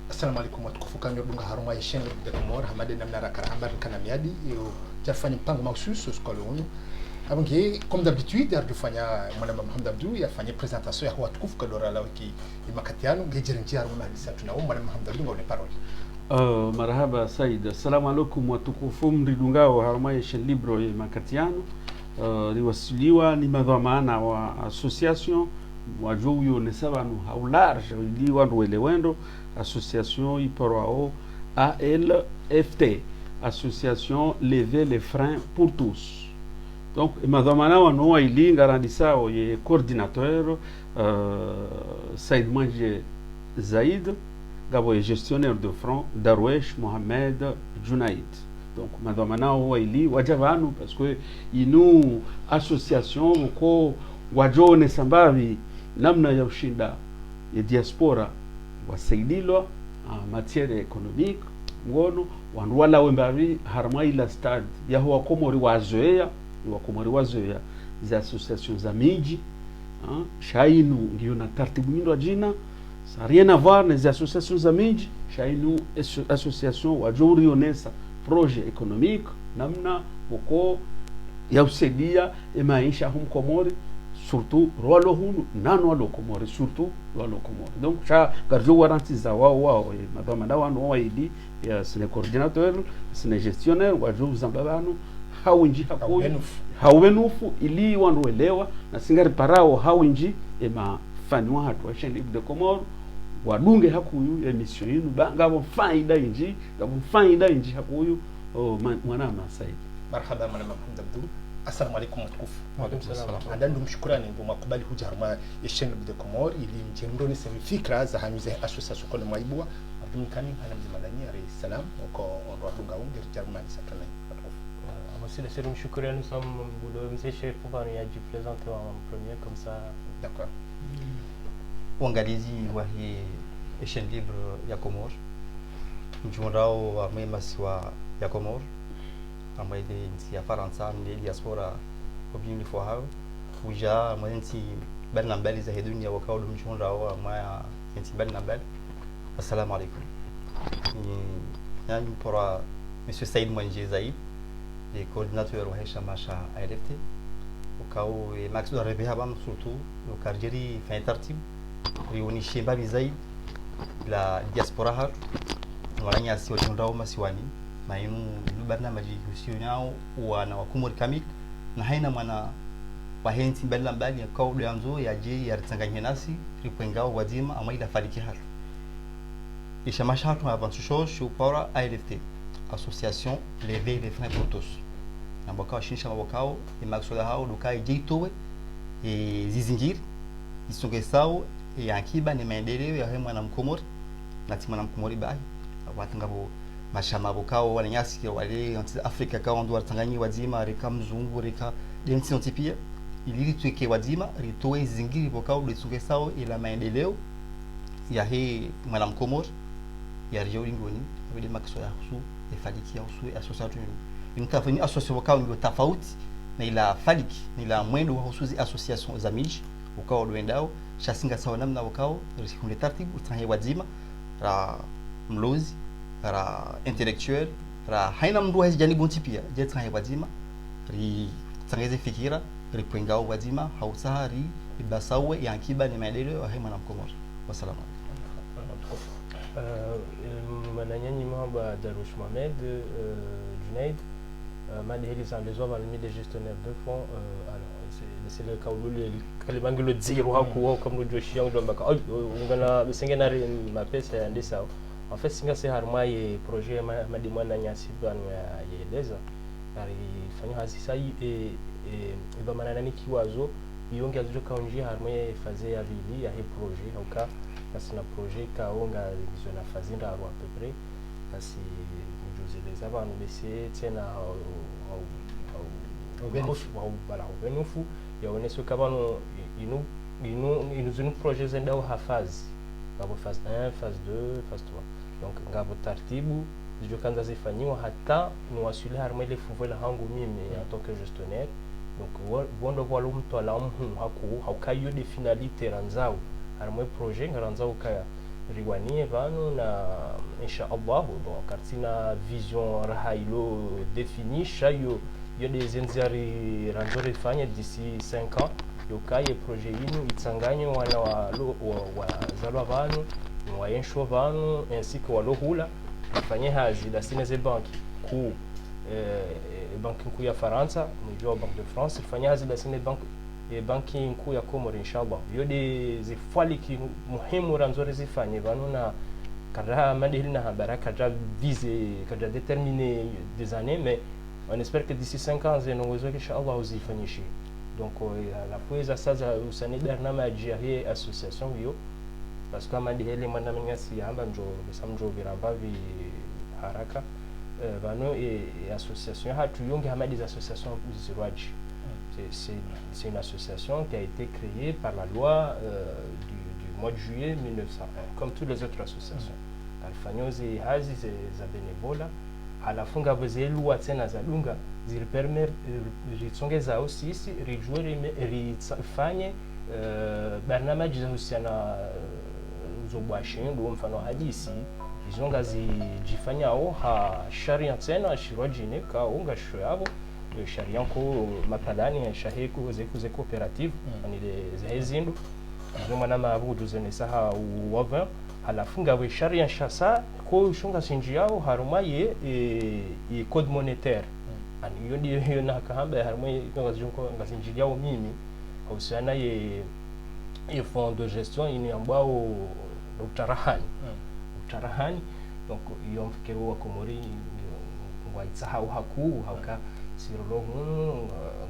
Assalamu alaikum watukufu kanyo dunga haruma yesheni de Comores hamade namna rakara habari kana miadi yo jafanya mpango mahususi uskole unu abangi comme d'habitude ardufanya mwana Mohamed Abdou yafanya presentation ya watukufu kadora la wiki imakatiano ngejerenji haruma hadisa tuna mwana Mohamed Abdou ngone parole. Marhaba Said. Assalamu alaikum watukufu mridungao haruma yesheni libro imakatiano liwasiliwa ni madhamana wa association wajuyo nesabanu haularge ili wandu elewendo association iporao ALFT, association lever les freins pour tous. Donc madhamana wano ili ngarandisa ye coordinateur Said Manje Zaid gabo gestionnaire de front Darwesh Mohamed Junaid. Donc madhamana ili wajavanu parce que inu association ko wajone sambavi namna ya ushinda ya diaspora wasaidilwa matiere economique ngono wandu wala wembavi harma ila stade ya wakomori wazoea za association za miji shainu ndio na taratibu nyingi jina ça rien à voir les associations za miji shainu association wajuri onesa projet économique namna wako ya usaidia maisha hum Komori surtout rwalo hunu nano walo Komori surtout rwalo Komori. Donc cha garjo waranti za wao madama na wano waidi ya sine coordinateur sine gestionnaire wajo zambabano hawinji hawenufu ili wanduelewa na singari parao hawinji ema fanywa hatu wa chaîne de Comores wadunge hakuyu emission yinu ngabo faida inji hakuyu mwana Said. Marhaba mwana Mohamed Abdou. Assalamu alaikum watukufu. Wa alaikum salam. Andandu mshukurani kwa makubali huja haruma ya chaîne de Comores ili mjendoni sema fikra za hamize association kwa mwaibua abdumkani hana mzimadani alayhi salam uko ndo adunga unge Germany satana watukufu. Aussi le seul mshukurani nous sommes boulot monsieur chef pour venir à du présenter en premier comme ça. D'accord. Uangalizi wa hii chaîne libre ya Comores mjundao wa memasi wa ya Comores ambaye nchi ya Faransa ni diaspora obini fo hawo uja mwanti bana mbali za dunia wakao mjundao wa maya nchi bana mbali. Assalamu alaikum. Yani pour monsieur Said Manje Zaid le coordinateur wa Hesha Masha ALFT wakao maksud arabia bam surtout le karjeri fin tartib riunishi mbali zaid la diaspora har walanya si wajundao masiwani mainu barnamaji husionyao wana wakumuri kamik na haina mwana wahenti mbali ya kaudo yanzo ya je ya ritanganye nasi ripengao wazima ama ila fariki har isha mashatu avanço shu para ALFT association lever les freins pour tous na bakao shinsha bakao imaksoda hao dukai jeitowe zizingiri isongesao ya akiba ni maendeleo ya mwana Mkomori na timu na Mkomori bai watangabo mashama bokao wananyasi wale Afrika kao ndo watanganyi wazima reka mzungu reka densi ntipia ili tuweke wazima ritoe zingiri bokao lisongesao ila maendeleo ya mwana Mkomori ya rio ingoni vile makso ya husu ifadiki ya husu association intafani association bokao ndio tofauti na ila faliki na ila mwendo wa husuzi association za miji ukao doendao shasinga sawa namna wakao rikunde taratibu utanye wazima ra mlozi ra intellectuel ra haina mndu hazi jani bonti pia je tanye wazima ri tangeze fikira ripengao wazima hausahari ibasawe ya akiba ni maendeleo ya mwana Mkomori. Wasalamu mananyani mahaba Darwesh Mohamed Junaid madheli sans les hommes les gestionnaires de fonds c'est le cas où le kalimangilo zero hakuwa kama ndio shiang ndo mbaka ungana bisengena ma pesa ndisa en fait singa c'est harmaye projet madimana nyasi ban ya yeleza ari fanya hasisa iba manana ni kiwazo yonge azujo kaunji harmaye faze ya vili ya he projet auka kasi na projet kaonga zona faze ndo à peu près kasi mjuzeleza banu bese tena ubenufu yaoneswe kabano inu projet zendao hafaz ngabo phase 1 phase 2 phase 3 donc ngabo taratibu zijo kanza zifanywa hata nuwasuli harma ile fuvela hangu mimi en tant que gestionnaire donc vondo valo mtu alamu haku haukayo de finalité ranzao armwe projet ngaranzao kaya riwanie vanu na insha Allah bon kartina vision rahailo défini shayo yo des enziari ranzore fanya d'ici 5 ans yo kaye projet yinu itsanganye wana wa zalwa vanu waensho vanu ainsi que walohula fanye hazi da sineze banki ku banki kuu ya Faransa mjua Banque de France fanye hazi da sineze banki kuu ya Komoro inshallah yode zifaliki muhimu ranzore zifanye vanu na kadra madihili na habara kadra vise kadra déterminer des années mais on espère que d'ici 5 ans nous allons inshallah uzifanyishe donc la poeza sasa usani barnamaji ya association hiyo parce que madihili mwana mnyasi hamba njo besamjo biramba vi haraka vano association hatu yonge hamadi des associations zirwaji c'est une association qui a été créée par la loi du mois de juillet 1901, comme toutes les autres associations. Alfanyozi hazi za benevola, halafunga veze lua tena za lunga, zilipermer rizongeza usisi, rijue rifanye barnamaji za husiana zobwashindu mfano hadisi, izonga zijifanya ha sharia tena shirojine ka unga shoyabo sharia ko mapalani shaheku ze cooperative ani ze zindu zuma na mabudu zene saha wava halafunga we sharia shasa ko shunga sinji yao harumaye code monétaire ani yo ndio na kahamba harumaye ngazunko ngasinji yao mimi husiana ye fond de gestion ini ambao utarahani donc iyo mfikiro wa Komori ngwaitsahau haku hauka sirolo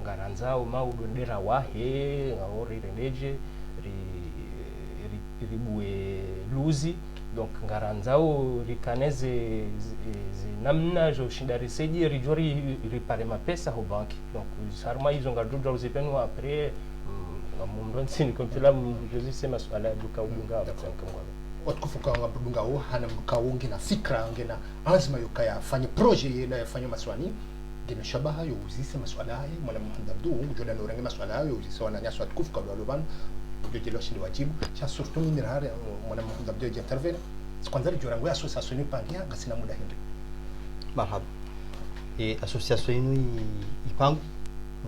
ngaranzao maudondera wahe ngaori rendeje ribue luzi donc ngaranzao rikaneze namna jo shindarisedi rijori ripare mapesa ho banki donc sarma hizo ngadudu uzipenu après mumronsi ni komtela mjozise maswala duka udunga abatankamwa watukufuka nga budunga ho hana mkawonge na fikra ngena azma yokaya fanye projet yena yafanye maswani gena shabaha yo uzise maswala hayo mwana mhandabdu ngojola no rangi maswala hayo uzise wana nyaswa tukufuka lo ban ndio shindi wajibu cha surtout ni rare mwana mhandabdu ya intervene kwanza jorango ya association pangia ngasina muda hindi marhaba association inu ipangu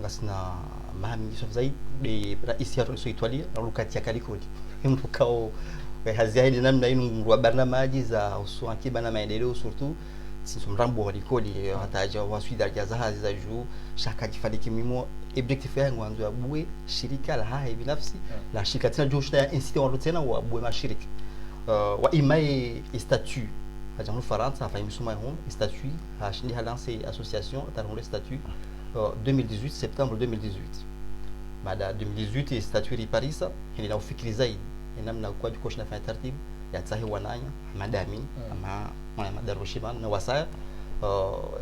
ngasina mahami Yusuf Zaid be raisi ya Ruso Italia na lukati ya Kalikodi mtukao haziahidi namna inu wa barnamaji za usuankiba na maendeleo surtout si mrambo wa Likoli hataja waswi daraja za hazi za juu shaka kifadiki mimo objectif yangu anzo ya bue shirika la hai binafsi la shirika tena juu shida incite wa tena wa bue mashirika wa imai statut haja mu Faransa afa imisuma home statut ha shindi ha lancé association atarole statut 2018 septembre 2018 baada 2018 statut ri Paris hili na ufikiri zaidi namna kwa juko shina fanya taratibu ya tsahi wananya madami ama mwana madaroshimana na wasaya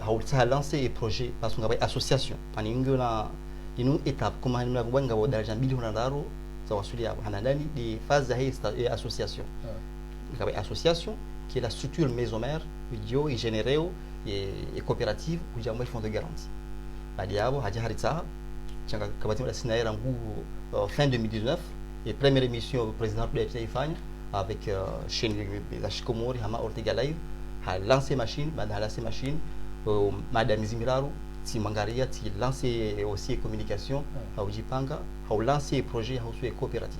hautsa lancer projet parce qu'on a association pani ngona inu étape kama ni ngwa wa daraja 2 honandaro za wasuli hapo hanadani di phase ya hii association ngaba association qui est la structure maison mère video et généreo et coopérative ou jambo fond de garantie badi yabo haja haritsa changa kabati la sinaira nguvu fin 2019 et première émission au président de l'État avec chaîne la Komori hama Ortega Live a lancé machine bada lancé machine madame Zimiraru ti mangaria ti lancé aussi communication a ujipanga a lancé projet a aussi coopératif.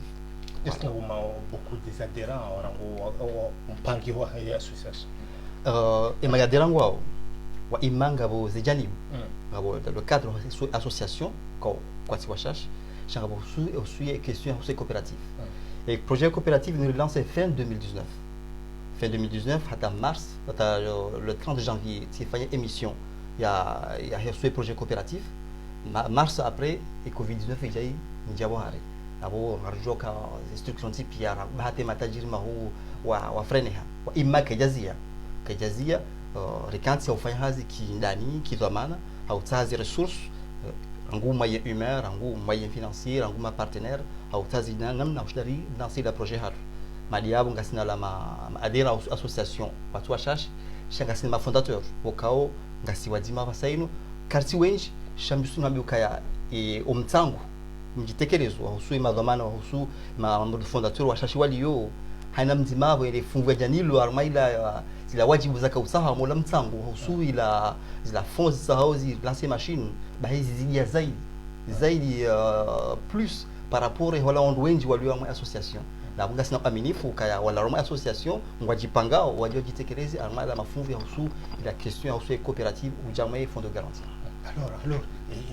Est-ce que vous avez beaucoup des adhérents au mpangi wa association et magadérants wa imanga bo zijani dans le cadre de l'association quoi tu recherches changa bo aussi question aussi coopérative. Et le projet coopératif nous lancé fin 2019. Fin 2019, à mars, le 30 janvier, c'est fait une émission. Il y a reçu le projet coopératif. Mars après, et Covid-19, il y a eu une diaboire. Abo ngarjoka instruction type ya bahati matajiri mahu wa freneha wa imma kajazia rekanti ufanya hazi kindani kidhamana au tazi resource nguma ya humain nguma ya financier nguma partenaire au tazi namna ushdari lancer le projet har madiabu ngasina la adhera association watu washashi shangasina ma fondateur wakao ngasi wadima basaino karti wenji shambisu ngambi ukaya umtsangu mjitekelezwa husu madhamana husu mambo fondateur wa shashi walio haina mzimavo ile fungu ya janilo armaila zila wajibu zaka usaha mola mtsangu husu ila zila fonds za hauzi lancer machine bahizi zidia zaidi plus par rapport wala ondu wengi walio mwa association na bunga sina aminifu kaya wala roma association ngwajipanga wajitekeleze armaila mafungu ya husu ila question ya husu coopérative ou jamais fonds de garantie. Alors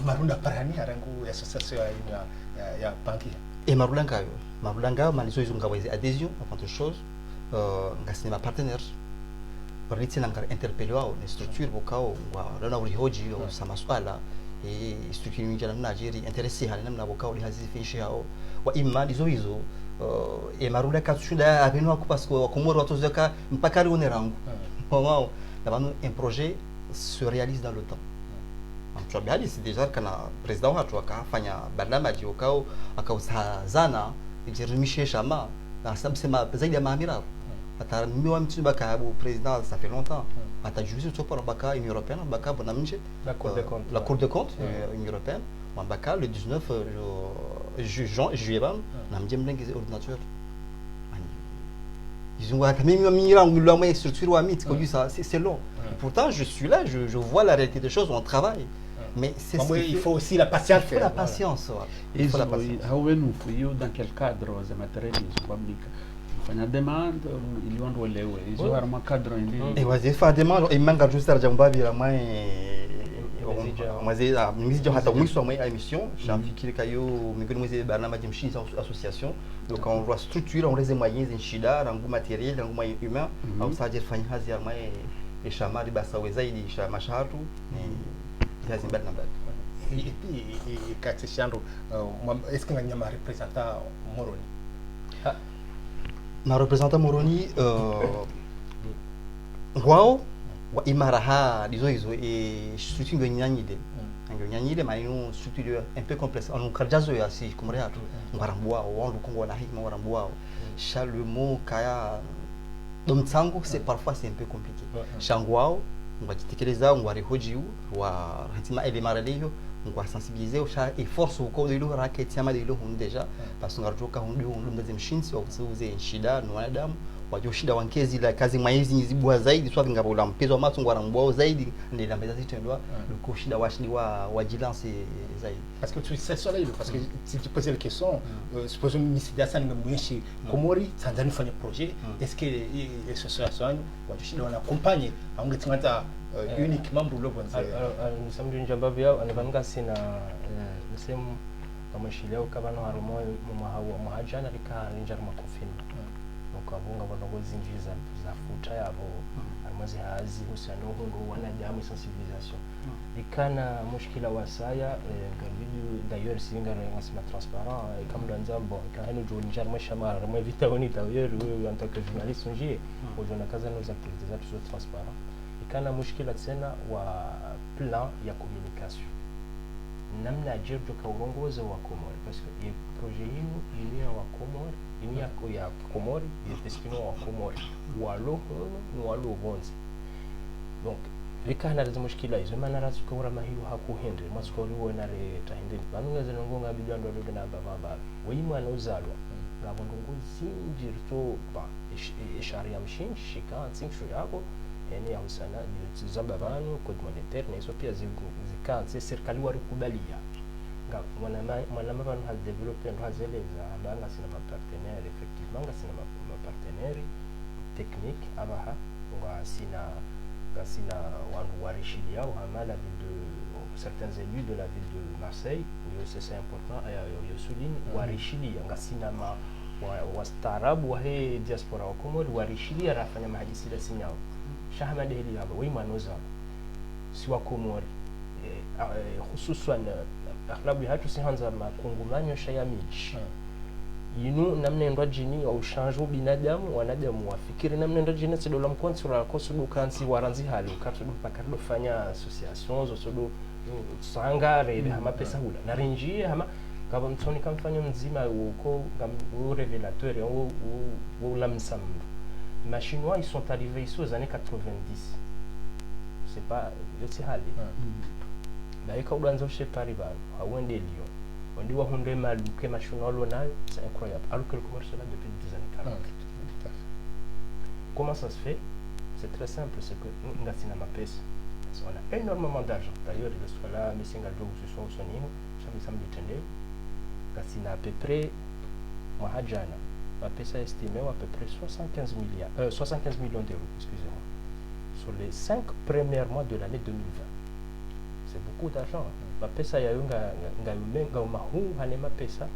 marunda parani arangu association ya banki et marulanga malizo izunga wezi adhésion avant toute chose ngasini ma partenaire bariti nanga interpellé wao ni structure bokao wa urihoji au samaswala et structure nyingine na Nigeria intéressé hali namna bokao li hazifishi hao wa imani hizo et marulanga tushunda avenue ko parce que wakomoro watozoka mpaka leo nerangu wao na bano un projet se réalise dans le temps. Mchwabihadi si deja kana president watu akafanya barnamaji wakao akausazana ijirimishe shama na sababu sema zaidi ya maamira hata mimi mtu baka president ça fait longtemps hata juzi tu pour baka Union européenne baka bona mje la Cour des comptes Union européenne baka le 19 juillet na mje mlengeze ordinateur ils ont quand même mis la structure ou amite que ça c'est long. Pourtant je suis là, je vois la réalité des choses, on travaille. Mais c'est il faut aussi la patience. Il faut la patience. Il faut la patience. Dans quel cadre les matériels publics fanya demande ili wandu welewe hizo harma cadre ndi wazi fa demande imanga juste arjambabi la mai mwazi mizija hata mwisho wa mai émission j'amfikiri kayo mingoni mwezi barnamaji mshini association donc on doit structurer on les moyens zinshida rangu matériel rangu moyen humain au saje fanya hazi ya mai ishamari basa wezaidi shama shahatu ni hazi mbali na mbali. Et puis kati shando est-ce que nganya représenter Moroni na representant Moroni wao wa imaraha dizo et structure nganyide nganyide mainu structure un peu complexe on karjazo ya si kumrea tu ngwarambwa wao kongo na hikma warambwa chalemo kaya domtsangu c'est parfois c'est un peu compliqué shangwao ngwajitekeleza ngwarihojiu wa hatima elemaraleyo ngwa sensibiliser usha et force uko dilo racket yama dilo hun deja parce que ngaruka hundu ndeze mshinsi wa kusuze shida no wanadamu wajo shida wankezi la kazi maizi nzibwa zaidi swa ngabula mpezo matungu warambwa zaidi ndela mbeza zitendwa le shida washidi wa vigilance zaidi parce que tu sais ça là parce que si tu poses la question suppose misidia sana ngamwishi komori Tanzania fanya projet est-ce que l'association wajo shida wana accompagner aungetingata uniquement pour le bon sens nous sommes d'une jambavi yao anavanga sina nisemu kama shileo kama no harumo muhajana lika ninja makofini donc abunga bonongozi njiza za futa yabo almazi hazi husano hungu wanadamu sensibilisation ikana mushkila wasaya ngalidu d'ailleurs singa ngasima transparent comme dans zambo kana jo ninja mashama ramo vita bonita d'ailleurs en tant que journaliste njiye ojona kaza nos activités za tout transparent kana mushkila tena wa plan ya communication namna jirdo ka uongozi wa Komori parce que projet hili ni wa Komori ni ya Komori ni destino wa Komori walo ni walo bonzi donc vikana za mushkila hizo maana ratu kwa mahiyo hakuhende maskori wona re tahinde banunga zinongonga bidando ndo na baba weyimwe anozalwa ngabondongo zinjirto ba ishari ya mshin shika tsinsho yako yani yausana zamba banu code monétaire na hizo pia zikanze serikali warikubalia mwanama banu hal developer ndo hazeleza banga sina ma partenaire effectivement sina ma partenaire technique abaha wa sina wandu warishilia au hamala de certains élus de la ville de Marseille c'est important yo souligne warishilia ngasina ma wa starabu wa he diaspora wa Komori warishilia rafanya mahadisi la sinyao shahama dehili haba wima noza siwa Komori hususan aghlabu hatu sihanza makungumanyo shayamiji yinu namna ndo jini au chanjo binadamu wanadamu wafikiri namna ndo jini sedola mkonsura kosudu kansi waranzi hali ukatudu pakardo fanya associations osodo sangare hama pesa hula na rinjie hama kaba mtoni kamfanya mzima uko ngam revelateur ou lamsam. Les Chinois, ils sont arrivés ici aux années 90. C'est pas... C'est halé. daika udanza ushepari bano hauende Lyon on dit wahunde malu ke machonolo nayo c'est incroyable alors que le commerce là depuis des années 40. Comment ça se fait? C'est très simple, c'est que nous ngasina mapesa. On a énormément d'argent. D'ailleurs, le soir là, mais singa jogo ce sont sonino, ça me semble tendre. Ngasina à peu près mahajana. Mapesa estimé à peu près 75 millions d'euros, excusez-moi. Sur les 5 premiers mois de l'année 2020. C'est beaucoup d'argent. Mapesa ya yunga nga mahu hanema pesa.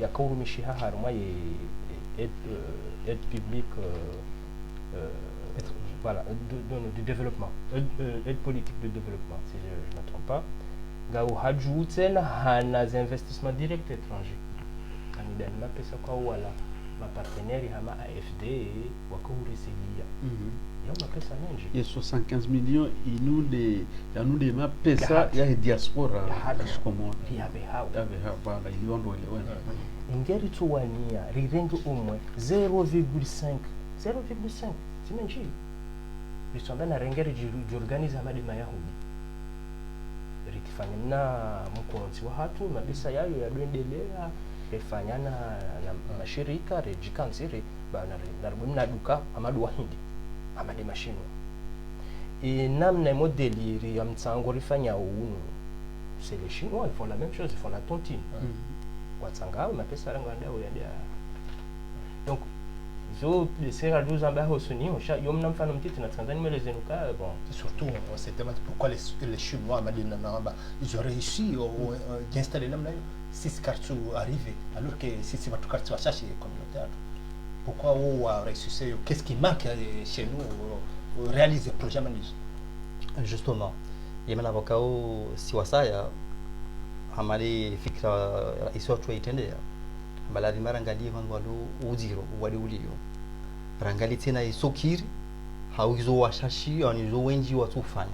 Ya kaurumishiha haruma aide publique voilà, du développement, aide politique de développement, si je ne me trompe pas. Gao hajouten hana investissements directs étrangers. Kanidani mapesa kwa wala ma partenaire hama AFD wakaurisaidia. Ya mapesa mengi. Il y a 75 millions et nous des mapesa ya diaspora kashikomo. Ya behao. Ya behao bana iliondo ile. Ingeri tuwania rirengo umwe 0,5 simenji lisomba na rengeri jorganiza madima Yahudi rikifanya na mkonzi wa hatu mabisa yayo yadoendelea refanya na mashirika rejikansiri bana na duka amadu wahindi amade mashino namna modeli ya mtsango rifanya unu c'est les Chinois, ils font la même chose, ils font la tontine. Watsanga mapesa rango ndao ya donc zo les radio zamba hosuni yomna mfano mtiti na Tanzania melezenuka bon surtout on s'est demandé pourquoi les Chinois Madina Namba ils ont réussi d'installer là 6 cartes arrivées alors que si c'est votre carte à chercher communautaire pourquoi on a réussi qu'est-ce qui manque chez nous réaliser le projet Manus justement il y a un avocat siwasaya amali fikra rais wetu aitendea balari marangali vanwalu uziro wali ulio rangali tena isokiri hauzo washashi anizo wengi watu fanya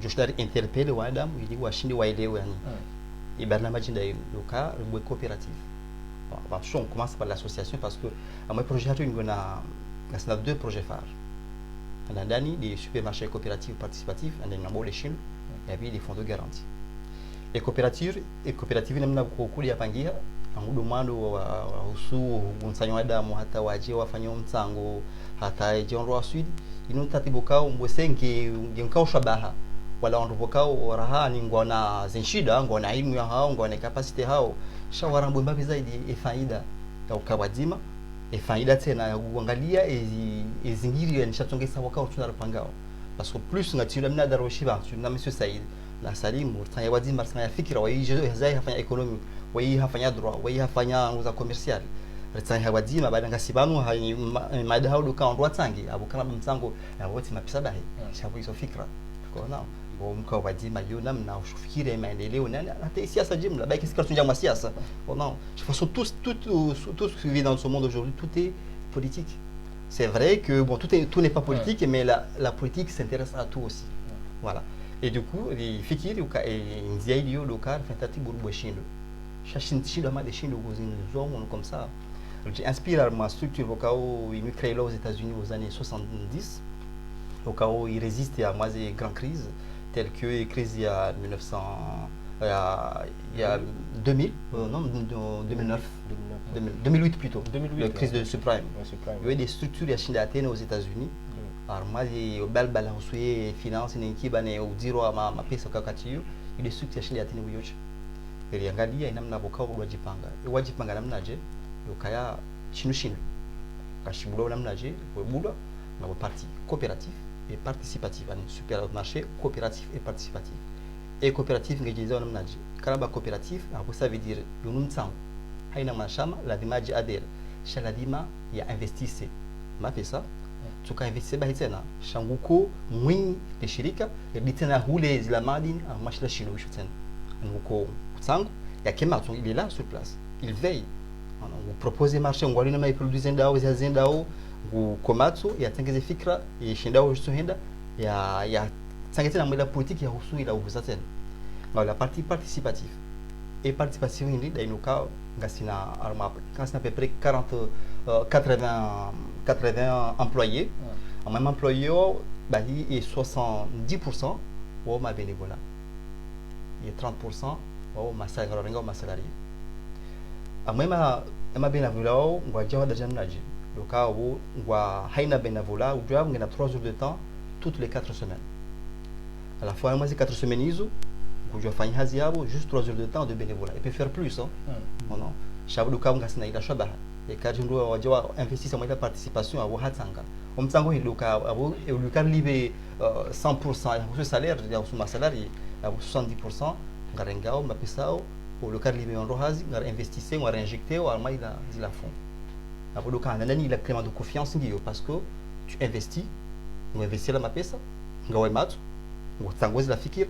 joshdari interpelle wadamu ili washindi waelewe yani ibarnamaji ndio loka rubwe coopérative on commence par l'association parce que à mon projet on a deux projets phares on a dani des supermarchés coopératifs participatifs on a les Chine et puis des fonds de garantie les coopératives namna kukulia pangia angudumando wa usu unsanyo adamu hata waje wafanye mtsango hata ejonro asudi inotatibuka mbwesengi ngenkao shabaha wala ondobokao rahani ngona zinshida ngona elimu ya hao ngona capacity hao shawarambo mbapi zaidi faida ya ukawajima faida tena ya kuangalia ezingiri ya nishatongesa wakao tunarapangao parce que plus ngatira mna daroshiba na monsieur Said na salimu tanya wazima sana fikira waije hazai hafanya economy wai hafanya droit wai hafanya uza commercial tanya wazima baada ngasibanu maada hao duka ndo tangi abukana mtsango na wote mapisa bahi shabu hizo fikra kwa nao mka wazima yona mna ufikire maendeleo nani hata siasa jumla baki sikara tunja mwa siasa non je pense tout ce qui vit dans ce monde aujourd'hui tout est politique. C'est vrai que bon tout n'est pas politique mais la politique s'intéresse à tout aussi. Voilà. Et du coup, les fikiri et nziailio local fantati burbo shindo. Chachin shindo ma de shindo gozin zomo comme ça. J'ai inspiré ma structure au cas où il me créé là aux États-Unis aux années 70. Au cas où il résiste à moi des grandes crises telles que les crises il y a 1900 il y a 2000 non 2009 2008 plutôt 2008 la crise de subprime. Il y a eu des structures à Chine d'Athènes aux États-Unis. Armadi balbala usuye finance ni kibane udiro ama mapesa kakatiyo ile structure shindi atini uyoche ili angalia namna bokao wajipanga namna je lokaya chinu kashibulo namna je webulo na parti coopératif et participatif un supermarché coopératif et participatif et coopératif ngejeza namna je kalaba coopératif hapo ça veut dire yunumtsango haina mashama lazima je adere shaladima ya investisse mapesa tukainvestir bahi tena shanguko mwingi de shirika litena hule zila madini mashila shino tena nguko tsango ya kemato il est là sur place il veille vous proposez marché ngwali na mai produising dao zazendao ngu komatso ya tengeze fikra ya shindao justohenda ya tsangetena mwela politique ya husu ila uvuza tena na la partie participative et participative ndi dainuka ngasina arma kasina à peu près 80 employés. En même employé, bah, et 70% pour ma bénévolat. e 30% au masalari ngao masalari amema ema benavula ngwa jawa da jannaji loka wo ngwa haina benavula ujwa ngena 3 jours de temps toutes les 4 semaines à la fois ces 4 semaines izo ngwa fanya hazi yabo juste 3 jours de temps de bénévolat et peut faire plus hein non shabu loka ngasina ila shabaha e kaji ndo wajawa investisseur mwa participation abo hatanga omtsango hiloka abo loka libe 100% ya ce salaire ya suma salarié abo 70% ngarengao mapesao au local libe en rohazi ngar investisseur ngar injecter ou alma ila zila fond abo loka nani la climat de confiance ngiyo parce que tu investis ou investir la mapesa ngawe matu ngotsango zila fikir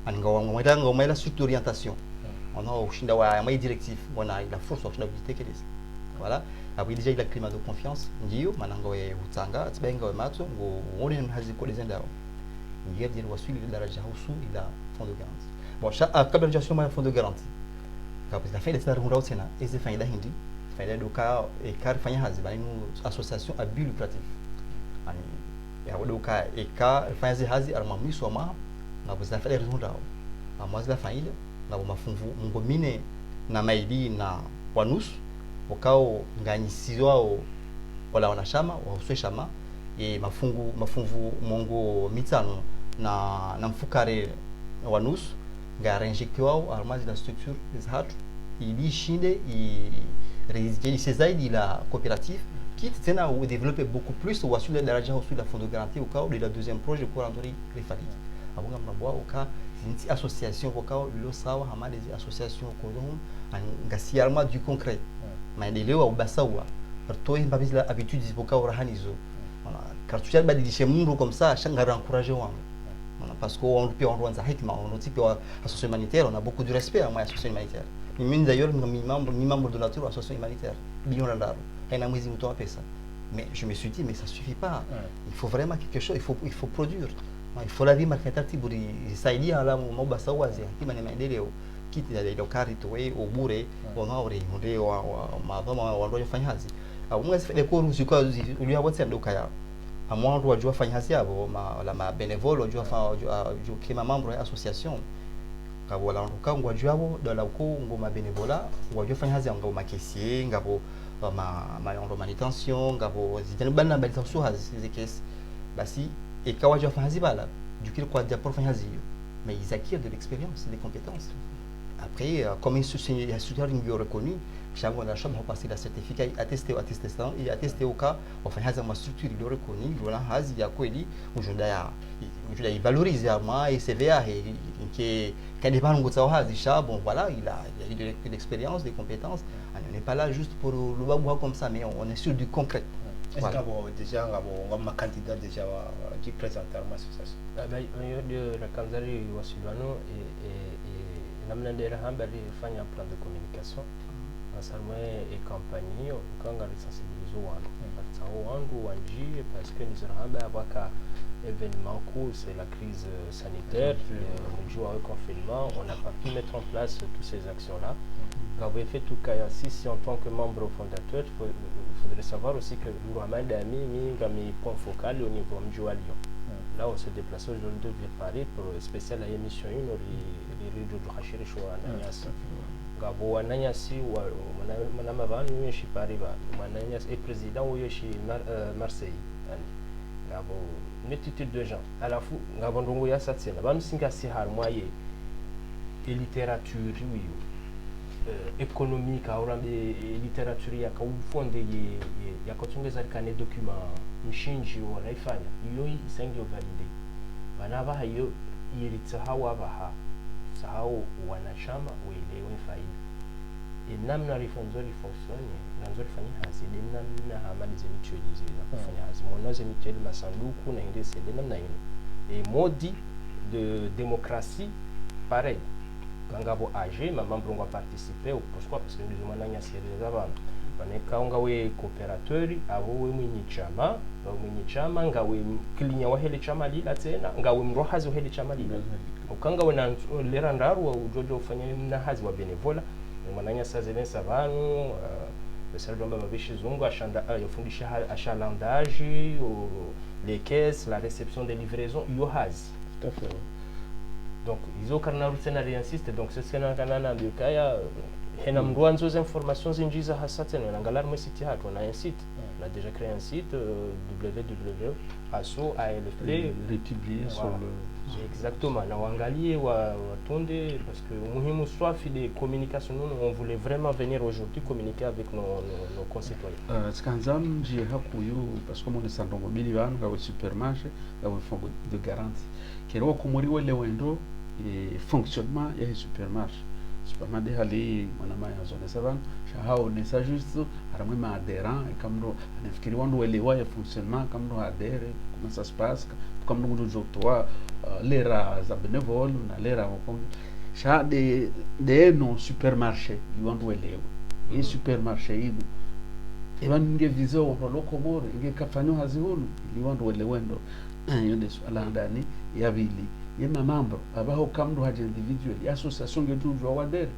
angawa ngomela suite d'orientation on a ushinda wa mai directif wana ila force of stabilité que des voilà après déjà il a climat de confiance ngiyo manango ya utanga tsibenga wa matu ngo wone hazi ko dezenda ngiyo dire wasuli daraja husu ila fond de garantie bon kabla njasio ma fond de garantie kabla la fin de tsara ngura tena eze faida hindi faida doka e kar fanya hazi bani association à but lucratif ani ya doka e ka fanya hazi arma misoma na buzna faida rezondao amaz la faida na mafunvu ngomine na maidi na wanus wakao nganyisizo wao wala wanashama wauswe shama e mafunvu mongo mitano na mfukare wanus nga injecté wao armazi la structure des hatu ili shinde i résister zaidi la coopérative qui tena ou développer beaucoup plus ou assurer daraja au la fond de garantie au cas de la deuxième projet pour rendre refali abunga mnabwa au cas une association au cas lo sawa hama des associations kodon ngasi arma du concret maendeleo au basawa toi mbabizi la habitude au cas rahanizo voilà cartuchal badilishe mundu comme ça shangara encourager wangu parce qu'on peut en rwanda hikma on type association humanitaire on a beaucoup de respect à moi association humanitaire mimi d'ailleurs mi membre de la tour association humanitaire bilion dollar haina mwezi mtoa pesa mais je me suis dit mais ça suffit pas il faut vraiment quelque chose il faut produire il faut la vie marketati buri saidia ala mobasa wazi kima ni maendeleo kiti ya ile kari towe obure onaore onde wa madhama wa ndio fanya hazi au mwezi fede ko ruzi kwa uliwa wote ndoka ya amwandu wajua fanya hazi yabo ma bénévole wajua jo kima membre ya association kabo la ndoka ngwajua bo dola uko ngoma bénévolat wajua fanya hazi ngabo makesier ngabo ma manutention ngabo zitani bana balisa so hazi zikes basi et quand je fais hazibala du coup quoi d'apprendre faire hazio mais ils acquièrent de l'expérience des compétences après comme ils sont reconnu chaque fois la chambre va passer la certificat attesté attestation et attesté au cas on fait haza ma structure il reconnu voilà hazi ya kweli aujourd'hui il valorise ma et CVA et qui quand des parents ngotsa hazi cha bon voilà il a eu de l'expérience des compétences on n'est pas là juste pour le babou comme ça mais on est sur du concret. Est-ce que déjà un candidat déjà qui présente à l'association? De la Kanzari Wasilano et namna ndera hambali fanya plan de communication asalmwe et compagnie quand on sensibiliser wangu parce wangu wanji parce que nous hamba abaka événement court c'est la crise sanitaire le jour au confinement on n'a pas pu mettre en place toutes ces actions là vous fait tout cas si en tant que membre fondateur il faudrait savoir aussi que Mohamed a mis point focal au niveau de Lyon. Là, on se déplace aujourd'hui vers Paris pour spécial émission 1 les réseaux de Hachiri Shoa Nanyasi. Gabo Nanyasi ou Manamavan, oui, chez Paris, Mananyas est président ou chez Marseille. Gabo une multitude de gens. À la fois, Gabo Ndongoya Satsena, Bam Singasi Harmoye et littérature, oui. Économique aurambe literature yakaufonde yakotungeza kane document mshinji wanaifanya iyo isangio valide banaba hayo yelitsahawa baha sahau wanachama uelewe faida namna rifonzori fonctionne nanzori fanya hazi namna hamali zimituelize za kufanya hazi mwonoze mitueli masanduku na indese namna hiyo modi de démocratie pareil ngabo age ma membre ngwa participer ou pourquoi parce que nous mananya série avant baneka ngawe coopérateur abo we mwenyichama ngawe klinya wa hele chama lila tena ngawe mrohazi wa hele chama lila ukanga wana lera ndaru wa ujojo ufanya na hazi wa benevola mananya sazene savanu Serge Mabishi Zungu yafundisha achalandage les caisses la réception des livraisons yo hazi tout à fait donc izo karna scénario insiste donc ce scénario kana mbikaya hena mndu anzo za informations zinjiza hasatene nangalar mo site hatu on a un site on a déjà créé un site www.aso.afp Republié sur Voilà. le. Exactement, na waangalie watonde parce que muhimu swafi de communication nous on voulait vraiment venir aujourd'hui communiquer avec nos concitoyens. Skanzam je hakuyo parce que mon sandongo bili banu gawe supermarché gawe fongo de garantie kero kumuri wele wendo e fonctionnement ya supermarché supermarché hali mwana maya zone savan shahao ne sa juste aramwe ma adhérent et kamro anafikiri wandu wele wa fonctionnement kamro adhéré comment ça se passe comme nous nous toi l'era za bénévole na l'era comme sha de non supermarché wandu wele e supermarché idu evan ngevizo wapaloko moro ingekafanywa hazihunu iliwandu wele wendo yonde swala ndani ya vili yema mambo abaho kamdu haje individual ya association ngejujwa wadere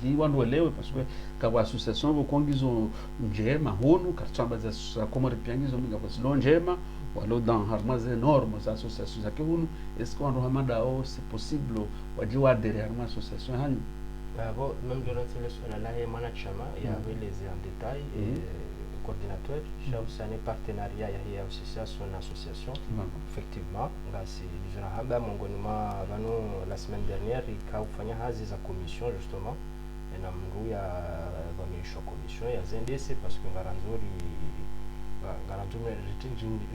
ili wandu welewe parce que kwa association bokongizo njema hunu karchamba za komori piangizo minga kwa njema walo dans harmaze normes za association za hunu est-ce qu'on hamada o c'est possible waji wadere harma association hani Bon, même durant le là et manachama il y avait les en détail et coordinateur c'est un partenariat ya association effectivement ngasi nijirahamba mongoni mwa bano la semaine dernière ikafanya hazi za commission justement na mndu ya bamisho commission ya ZNDC parce que ngaranzuri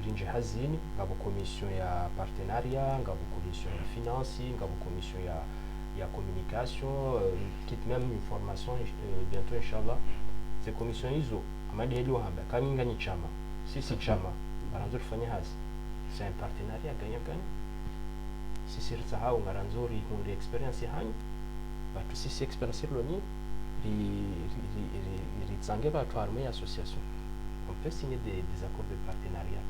rinje hazini ngabo commission ya partenariat ngabo commission ya finance ngabo commission ya communication quitte même une formation bientôt inchallah ces commissions izo amadi heli wahamba kaminga ni chama sisi chama ngaranzuri fanya hazi c'est un partenariat gagnant sisi rsahau ngaranzuri hundi experience hanyu batu sisi experience loni ritsange batu armée association on peut signer des accords de partenariat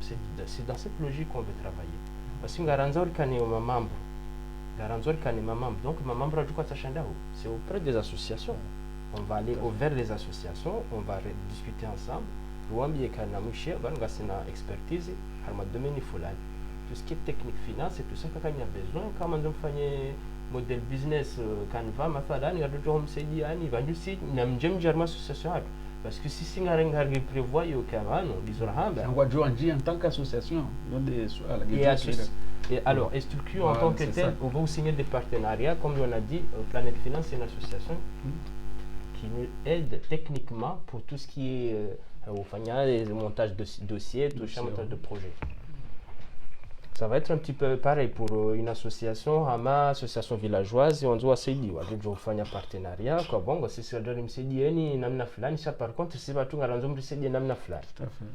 c'est dans cette logique qu'on veut travailler parce que ngaranzuri kani mamambo ngaranzuri kani mamambo donc mamambo rajukwa tashandaho c'est auprès des associations on va aller vers les associations on va discuter ensemble ruambie kana mushe banga sina expertise harma domaine fulani tout ce qui est technique finance et tout ça quand il y a besoin kama ndofanye model business kanva mathalan ngadoto msaidi yani vanjusi na mjemjarma association hatu parce que si singarenga prévoit yo kamano bizorahamba ngwa joanji en tant qu'association yonde swala et alors structure en tant que telle on va aussi signer des partenariats comme on a dit Planète Finance c'est une association qui nous aide techniquement pour tout ce qui est au fanya les montages de dossiers tout ça montage de projet. Ça va être un petit peu pareil pour une association, Hama, association villageoise, et on doit s'aider. On doit faire un partenariat. Quoi. Bon, si c'est le MCD, namna fulani, ça par contre, c'est pas tout le monde qui s'aide namna fulani. Tout à fait.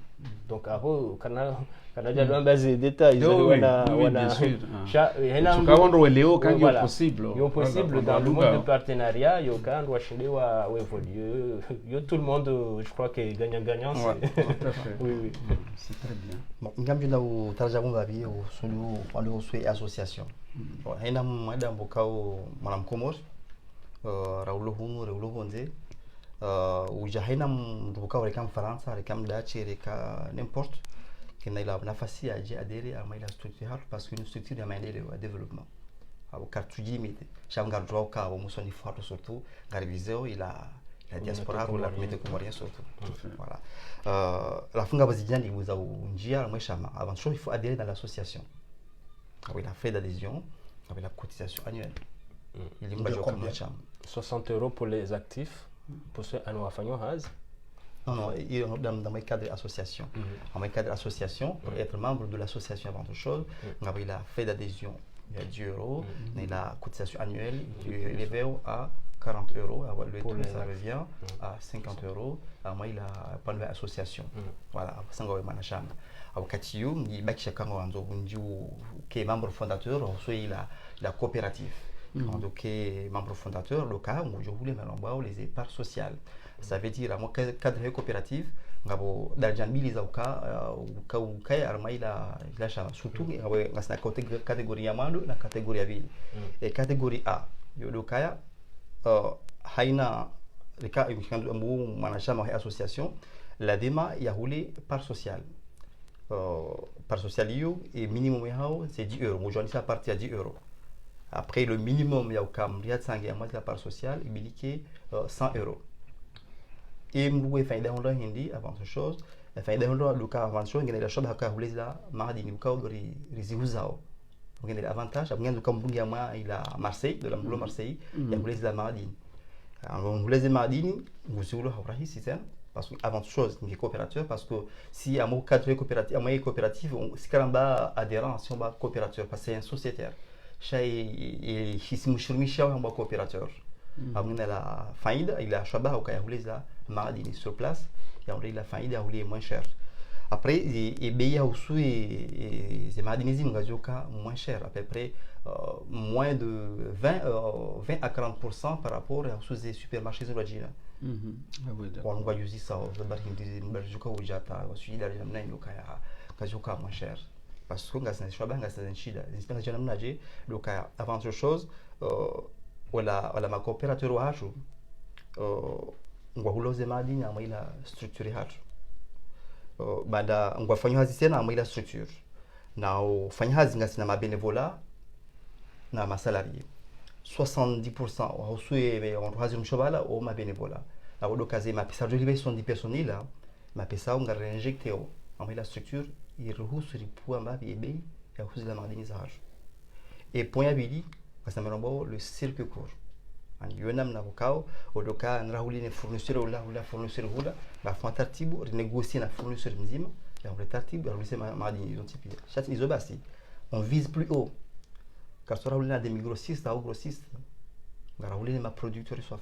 Donc, avant, quand on a déjà basé des détails, oui, bien sûr. Quand il est possible. Il est possible dans le monde de partenariat, il y a quand on doit changer ou évoluer. Il y a tout le monde, je crois que gagnant-gagnant. Tout à fait. Oui. C'est très bien. Bon, ngam au tarjabon babi au sulu walo sui association. Bon, hena mwada mbokao mwanam komor raulo hunu raulo honze uja hena mbokao rekam Faransa rekam Dutch reka n'importe qu'il a nafasi aje adere à la structure parce que une structure ya maendeleo ya développement. Au kartuji mite shangar droit ka au musoni forte surtout garibizeo la diaspora ou la communauté comorienne surtout. Voilà. La funga bazijani vous a njia mweshama avant tout il faut adhérer dans l'association. Avec la frais d'adhésion, avec la cotisation annuelle. Il est combien 60 € pour les actifs pour ceux à nous affaires haz. Non, dans mon cadre d'association. En mon cadre d'association, pour être membre de l'association avant toute chose, on a la frais d'adhésion, il y a 10 €, et la cotisation annuelle, il est élevé à 40 €, le tout ça revient à 50 €. Moi, il a pas de l'association. Voilà, ça va être manacham. Wakati yu ni bakisha kama wanzo unjiu ke membre fondateur soit la coopérative. Donc membre fondateur local où je voulais malomba les épargnes sociales. Ça veut dire moi cadre coopérative ngabo darjambili uka armai la chama surtout ngabo ngasina catégorie ya mando na catégorie ya vile. Et catégorie A yo lokaya haina leka mwanachama wa association la dema ya hule par social. par social et minimum c'est 10 euros. Aujourd'hui, ça partit à 10 euros. Après, le minimum, il y a au Cam, il y a la part sociale, il y a 100 euros. Et nous, il y a avant toute chose, il y a le cas avant chose, il y a la chose qui est là, mardi, il y a donc il y a l'avantage, il y a Marseille, de la Marseille, il y a la mardi. On les mardi, vous avez le parce qu'avant toute chose, il y a coopérateur, parce que si il y a un cadre coopératif, c'est quand même adhérent si on va coopérateur, parce que c'est un sociétaire. Et si je suis un coopérateur, il a la faillite, il a Shabbat, il a mardi sur place, il a faillite, il est moins cher. Après, il y a aussi les mardinisés moins cher, à peu près moins de 20 à 40% par rapport aux supermarchés de la Chine. On va utiliser ça, on va utiliser moins cher. Parce que c'est un choix, c'est un chida. Donc, avant toute chose, voilà ma coopérateur ou hachu, on va rouler les mardi, on va structurer hachu. Bada on va faire hazi tena ama ila structure na ufanya hazi ngasi na mabenevola na masalarié 70% wa usue on hazi mshobala au mabenevola na wodo kaze ma pesa de libé 70 personnes là ma pesa on va réinjecter au ama ila structure il rehusu ripua mabi ebe ya huzi la mardinisage et point abili parce que le cirque court yonam na bukao odoka nrahuli ne fournisseur ou la fournisseur hula ba font tartibu renégocier na fournisseur mzima ya on tartibu ya madini ils ont type chat ils obasi on vise plus haut car sera na demi grossiste ou grossiste ngarahuli ma producteur soif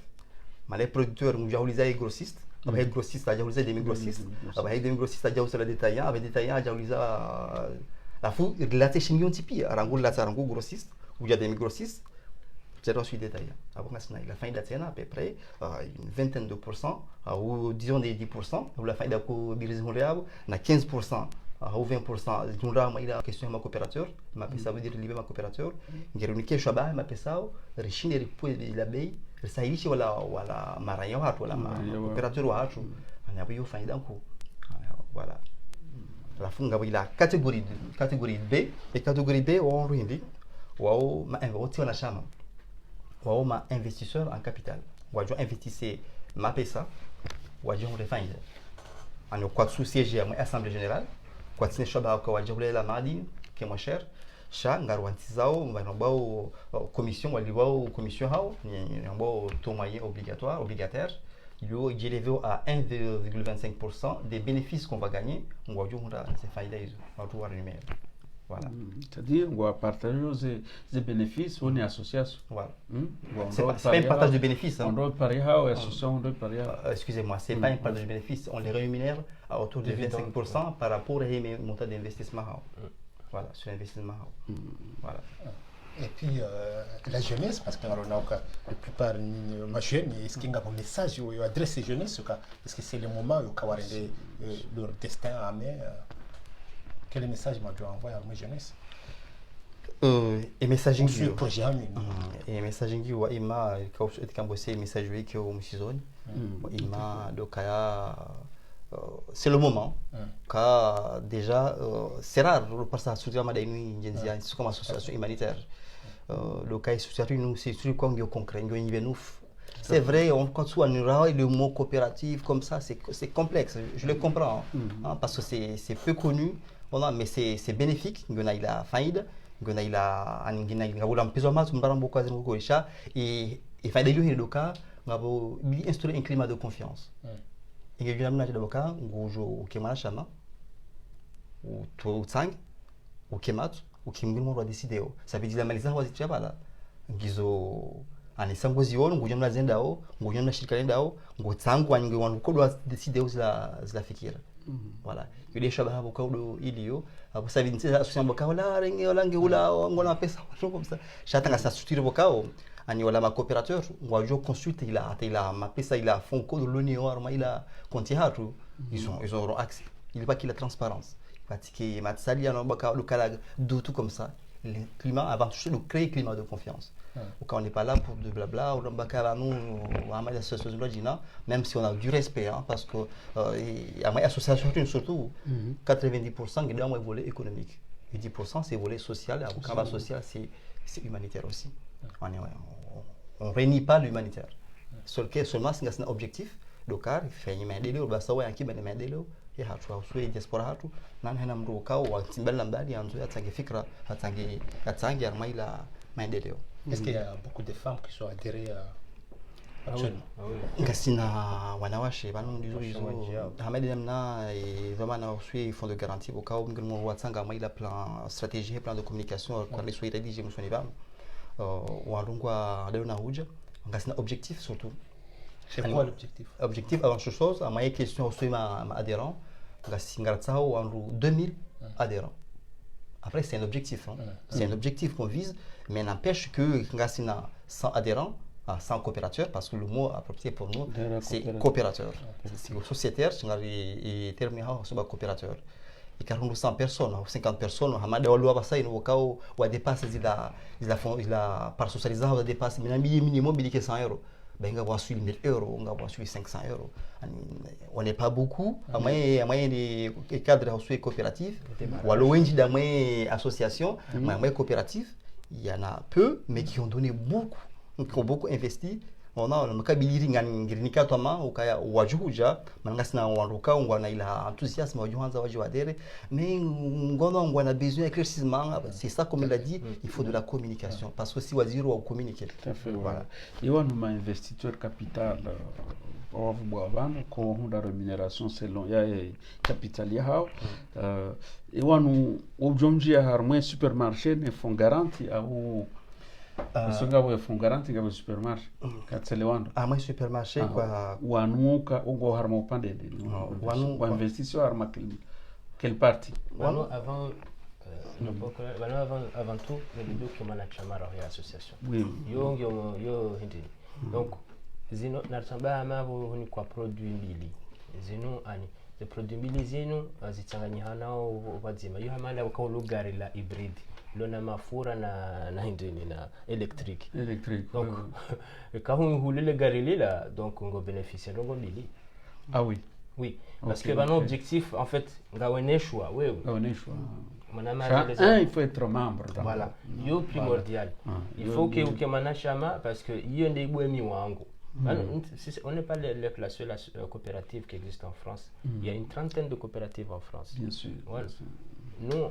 mais les producteurs nous jaouliza les grossistes avec grossiste a jaouliza demi grossiste avec demi grossiste a jaouliza détaillant avec détaillant a jaouliza la fou la technique type arangul la arangu grossiste ou il y a demi grossiste. J'ai reçu des détails. Il a fait à peu près une vingtaine de pourcents, ou disons des 10%. Il a fait à 15%, ou 20%. Il a question de ma coopérateur. Ça veut dire libérer ma coopérateur. Il a réuni Shabbat, il m'a fait ça. Richine et Ripoux de l'abeille. Ça y est, voilà, Marayon, voilà, ma coopérateur. On a eu fait d'un coup. Voilà. La funga, il a catégorie B. Et catégorie B, on réunit. Ou on a chama. Ou ma investisseur en capital. Ou je investissais ma pesa. Ou je refine. On a quoi sous-siège à l'Assemblée générale. Quoi de ces choses à quoi je voulais la mardi, qui est moins cher. Cha ngarouantizao, on va avoir commission, on va avoir commission hao, on va avoir taux moyen obligataire. Il est élevé à 1,25% des bénéfices qu'on va gagner. On va dire c'est faillite, on va voir le numéro. Voilà. C'est-à-dire on va partager les bénéfices, on est association. Voilà. C'est pas un partage de bénéfices. On doit parier à l'association, on doit parier. Excusez-moi, c'est pas un partage de bénéfices. On les rémunère à autour de 25% par rapport à un montant d'investissement. Voilà, sur l'investissement. Voilà. Et puis la jeunesse, parce que la plupart ma jeune, est-ce qu'il y a un message où adresse les jeunesses, parce que c'est le moment où leur destin à main. Quel message moi dois envoyer à ma jeunesse? Et messaging sur le projet et messaging wa ima kambose message que au musizone ima dokaya c'est le moment car déjà c'est rare le passage sur la madani ngenzia c'est comme association humanitaire le cas associatif nous c'est sur quoi on concret nous c'est vrai, on quand soit le mot coopératif comme ça, c'est complexe. Je le comprends parce que c'est peu connu, mais c'est bénéfique. Il y a faïda, il y a un peu de et il faut aller au cas, instaurer un climat de confiance. Il y a un cas où Kemanachama, ou Toutsang, ou Kemat, ou Kimgimo va décider. Ça veut dire la Malaisie va dire là. Anisango zioni ngujo mnazendao ngujo mnashirikanendao ngotsangu anyinge wanu kodwa decide zila fikira voilà yule shaba hapo kaudo ilio hapo sasa hivi nitsa association bokao renge olange ula ngona pesa watu comme ça chatanga sa structure bokao ani wala ma coopérateur ngwajo consulte il a ma pesa il a fond code l'union arma il a compte hatu ils auront accès il pas qu'il a transparence parce que matsali ana bokao lokala do tout comme ça le climat, avant tout, de créer un climat de confiance. Quand on n'est pas là pour de blabla, même si on a du respect, hein, parce que l'association, surtout, 90% est un volet économique. Et 10% c'est volet social, et le travail social, c'est humanitaire aussi. On ne réunit pas l'humanitaire. Seulement, c'est un objectif. Donc, il fait une main de l'eau, il y a une main de l'eau. Il y a une diaspora, il y a un Est-ce qu'il y a beaucoup de femmes qui sont adhérées actuellement? Ngasina wanawashe banu ndizo hamadi namna vraiment na usui fond de garantie au cas où ngmo watsanga maila plan stratégie plan de communication quand les soit rédigé mo soni bam walungwa leo na huja ngasina objectif surtout. C'est quoi l'objectif? Objectif avant toute chose à ma question usui ma adhérent ngasinga tsao wandu 2000 adhérents. Après c'est un objectif hein. C'est un objectif qu'on vise mais n'empêche que ngasina 100 adhérents sans coopérateur, parce que le mot approprié pour nous, c'est coopérateur. C'est sociétaire, c'est terminé sur coopérateur. Et car nous 100 personnes, 50 personnes, on a des au cas où on dépasse, par socialisation, on dépasse minimum 100 €. Ben, on va voir sur 1000 €, on va voir sur 500 €. On n'est pas beaucoup, à moyen des cadres coopératifs, ou à l'ONG d'une association, mais coopératif, il y en a peu, mais qui ont donné beaucoup. Qui ont beaucoup investi. On a le kabili ngirnika toma ukaya wajuja mangasina wanduka ngwana ila enthousiasme wajuanza wajuadere mais ngono ngwana besoin éclaircissement. C'est ça comme il a dit, il faut de la communication parce que si waziri wa communiquer. Tout à fait. Voilà. Et on a investisseur capital au Boavano ko hunda rémunération selon ya capital ya hao et on objomji harmon supermarché ne font garantie au Songa we fungaranti ga supermarché katselewando ama supermarché kwa wanuka ungo harma upande wanu wa investisseur harma quelle partie wanu avant avant tout le bido qui mana chamara ya association yo hindi donc zino natamba amabo ni kwa produit mbili zino ani the produit mbili zino zitanganyana nao wazima yo hamala kwa lugari la hybride lona mafura na hindini na électrique donc quand on roule le gari là donc on va bénéficier donc mbili. Ah oui parce que mon objectif en fait ngaone choix il faut être membre voilà yo primordial il faut que ukemana chama parce que hiyo ndio ibwemi wangu. On n'est pas la seule coopérative qui existe en France. Il y a une trentaine de coopératives en France. Bien sûr. Voilà. Nous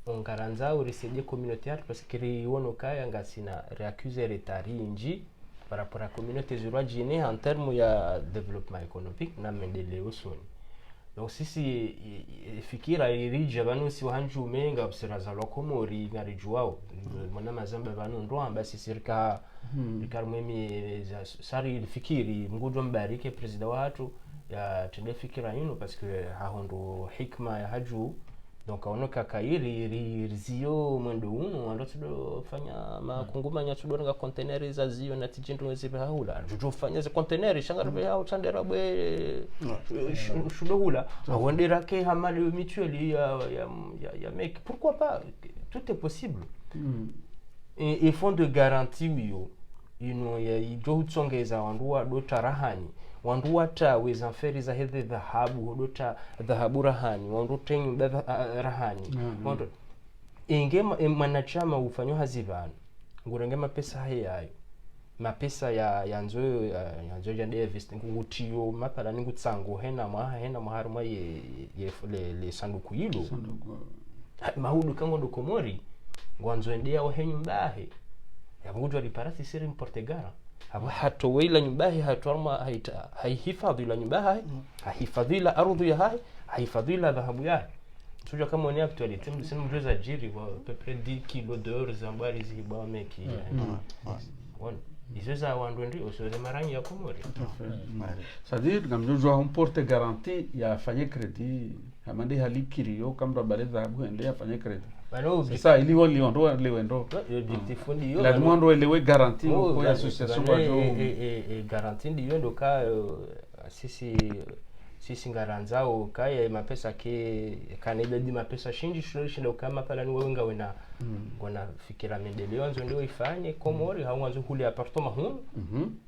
on garanza au recédé communautaire parce que riono kaya ngasina réaccuser retari inji par rapport à la communauté zurajine en termes de développement économique na mendeleo soni. Donc si fikira irija banu si wanju menga observaza lokomori ngarijuao mwana mazamba banu ndo ambasi sirka ikarumemi sari fikiri ngudo mbarike president watu ya tende fikira yino parce que hahondo hikma ya haju donc onoka kairi rizio mwendo uno ando fanya makungumanya tudonga container za zio na tijindu zibe haula jujo fanya ze container shangarbe hao chandera bwe shudohula awondera ke hamali mutuelle ya mec pourquoi pas tout est possible. Et fonds de garantie wiyo ino ya ijo tsongeza wanduwa dota rahani wanduwa ta weza feri za hedhe dhahabu dota dhahabu rahani wandu tenyu rahani wandu ingema manachama ufanywa hazivana ngurenge mapesa hayayo mapesa ya nzoyo ya Davis ngutiyo mapala ningutsango hena maharuma ye le sanduku hilo mahudu kango ndokomori ngwanzo ndia wa henyu mbahe yabudu aliparasi siri Portugal abo hato wila nyumbahi hatorma haihifadhi la nyumbahi haihifadhi la ardhi ya haihifadhi la dhahabu ya sio kama ni actuality msema mjeza jiri wa peu 10 kg d'or zambari ziba meki one isoza wandu ndio sio marangi ya komori c'est-à-dire ngamjojo un porte garantie ya fanye credit amande halikiri yo kama baleza habu ende afanye credit. C'est ça, il y a l'objectif ndio la demande elewe garantie kwa association et garantie ndio ndo ka sisi sisi ngaranzao kaya mapesa ke kanida di mapesa shinji shinda kama pala ni wewe ngawena ngona fikira mendeleo anzo ndio ifanye Komori hawanzo huli apartment hun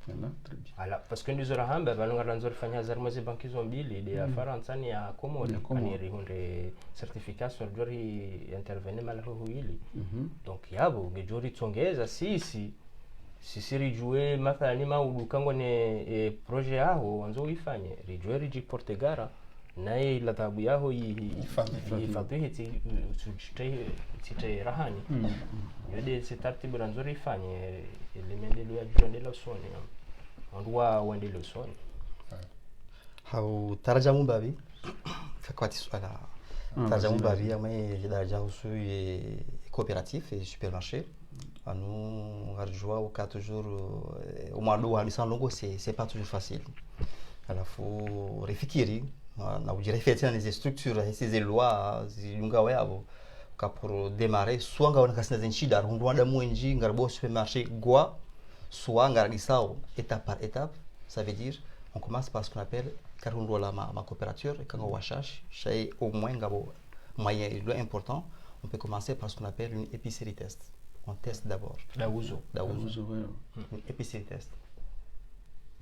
Voilà, très bien. ala parce que ndizo rahamba bano ngaranzo fanya zarma ze banki zo mbili de ya Faransa ni ya Komori kaniri hunde certification jori intervenir mala huili donc yabo ngejori tongeza sisi rijue mathalani maudu kango ne projet yao wanzo uifanye rijue rijiporte gara naye la tabu yao ifadhihi tite rahani yode se tartibu ranzo rifanye elemendelo ya jondela usoni andwa wendelo usoni hau tarjamu babi fakwati swala tarjamu babi amay daraja usu coopératif et supermarché nous rajouons au cas toujours au mois d'eau à longo c'est pas toujours facile alors faut réfléchir na ujirefetia na structure hizi lois zilunga wao pour démarrer soit ngao nakasina zenshida rundwanda mwenji ngarbo supermarché gwa soit ngarisao étape par étape ça veut dire on commence par ce qu'on appelle karundwa la ma coopérative et quand on wachash chez au moins ngabo moyen important on peut commencer par ce qu'on appelle une épicerie test. On teste d'abord. Dauzo. Une épicerie test.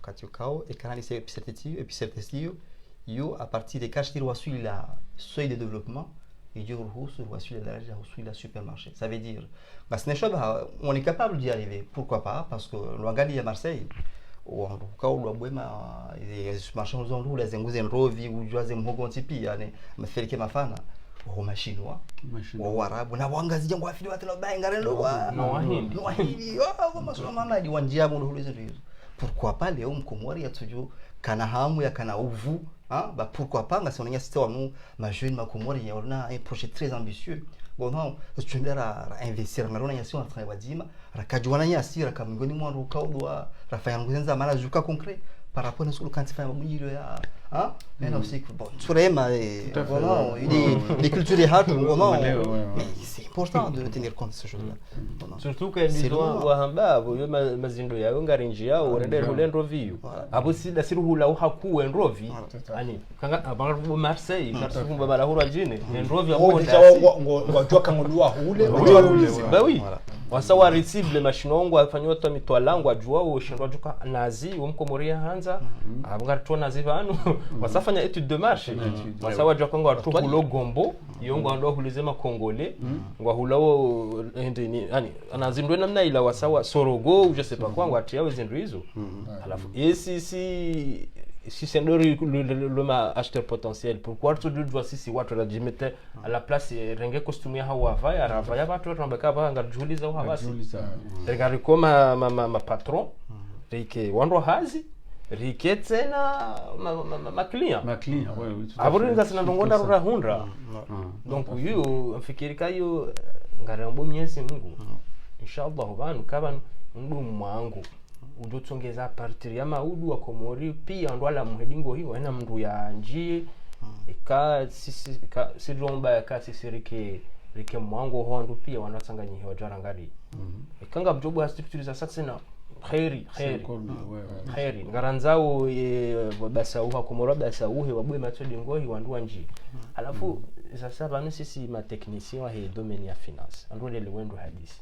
Quand tu kao et quand c'est épicerie test yo à partir des caches qui reçoivent la seuil de développement et du reçoivent la supermarché. Ça veut dire on est capable d'y arriver. Pourquoi pas? Parce que l'Ouagali à Marseille ou en kao l'Ouabouema les supermarchés nous ont les engouzen rovi ou joazem hogontipi yani mafelike mafana au machinois au arabu na wangazi jangu afili watu na bae ngarendo wa no wahindi wa masoma di wanjia mu hulizo hizo pourquoi pas leo mkomori yatuju kana hamu ya kana uvu ba pourquoi pas ngasi onanya sita mu ma jeune makomori ya ona un projet très ambitieux bon non tu ndera investir ngarona yasi on travaille wadima rakajwana yasi rakamngoni mwandu kaudwa rafanya nguzenza mara juka concret par rapport à ce que quand tu fais un bouillir là mais là aussi bon surema voilà les cultures et hard mais c'est important de tenir compte de ces choses là surtout que les gens wahamba yo mazindo yao ngarinji yao urende hulendo view abo sida siruhula uhaku enrovi ani kanga abaru Marseille kumba balahuru ajine enrovi abo ngojwa kangolwa hule bah oui wasawa recible mashinongo afanywa to mitwalango ajua ushindwa juka nazi umkomoria hanza abungatwa nazi banu wasafanya étude de marché wasawa jwa kongo watu hulo gombo yongo ndo hulizema kongole ngwa hulawo ndini yani anazindwe namna ila wasawa sorogo je sais pas quoi ngwa tia wezindu hizo alafu si c'est le ma acheteur potentiel pourquoi tu dois si watu rajimete à la place renge costume hawa vaya ravaya watu rambeka banga juliza hawa regari koma ma patron rike wando hazi rike tena ma client oui aburinga sina ndongonda rura hundra donc yo mfikirika yo ngarambo myesi Mungu inshallah banu kabanu ndumu wangu udotsongeza partir ya maudu wa Komori pia ndo ala muhedingo hiyo ena mndu ya njie ika sisi ka sidromba ka sisi rike mwango ho ndo pia wanatsanganyi hiyo jarangari ikanga mjobu ha structure za satsena khairi ngaranzao basa uha Komoro basa uhe wabwe matodi ngohi wandu njie alafu sasa banu sisi ma technicien wa he domaine ya finance ndo le wendo hadisi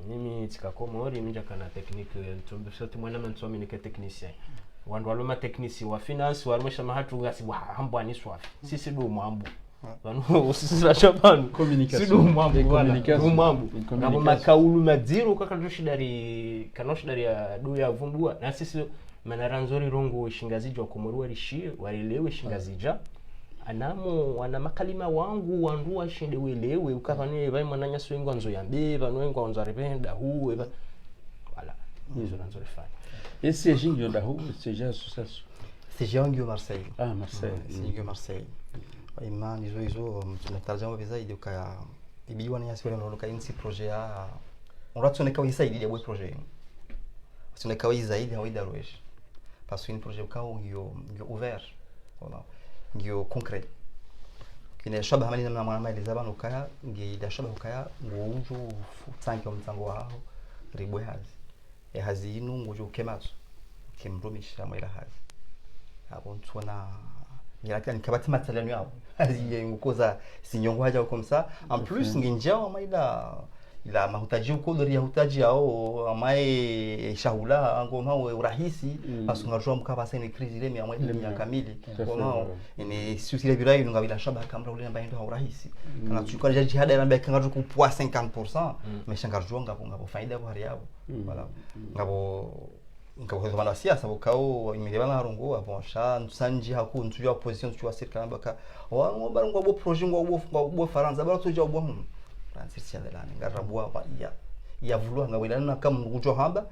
mimi tika Komori minja kana technique ntombe sote mwana mantsomi ni technicien wandu waloma technicien wa finance walomesha mahatu ngasi hambwa ni swafi sisi do mwambu banu sisi la chapanu communication sido mwambu na makaulu madiro kakatoshidari kanoshidari ya do ya vumbua na sisi manaranzori rongo shingazijwa Komori walishie walilewe shingazija anamo wana makalima wangu wandu washinde welewe ukavane vai mwananya swingo nzo yambe vanwengo nzo aripenda hu eva voilà hizo nzo rifanya esse jingo da hu seja association c'est Jean-Guy Marseille Marseille Marseille imani hizo tunatarajia visa ile kwa ibiwa ni yasiwe ndo kwa insi projet a on va tuner kwa zaidi ya boy projet tuner kwa zaidi ya wida roesh parce que une projet kwa ngio ouvert voilà ngio concret kine shabaha mali na mwana mali zabano kaya ngi da shabaha kaya ngounju tsanki wa mtango wao ribwe hazi hazi inu ngojo kematsu kimrumisha mwela hazi hapo ntona Ngira nikabati matsalano yao azi ngokoza sinyongo haja comme ça en plus nginjao maila ila mahutaji uko ndio hutaji yao amai shahula ngoma urahisi parce que ngajua mkaba sana crise ile mia moja ile kamili ngoma ni susile birai ngabila shaba kamera ule mbaye ndio urahisi kana tukua jaji hada ile mbaye ngajua ku 50% mais ngajua ngabo faida kwa yao voilà ngabo kwa siasa bokao imelebana harungu abonsha sanji haku ntujua position tujua serikali baka wa barongo bo projet ngo faransa bala tujua bo mu transisia de la ngarabua kwa ya vouloir ngawela na kama ngujo hamba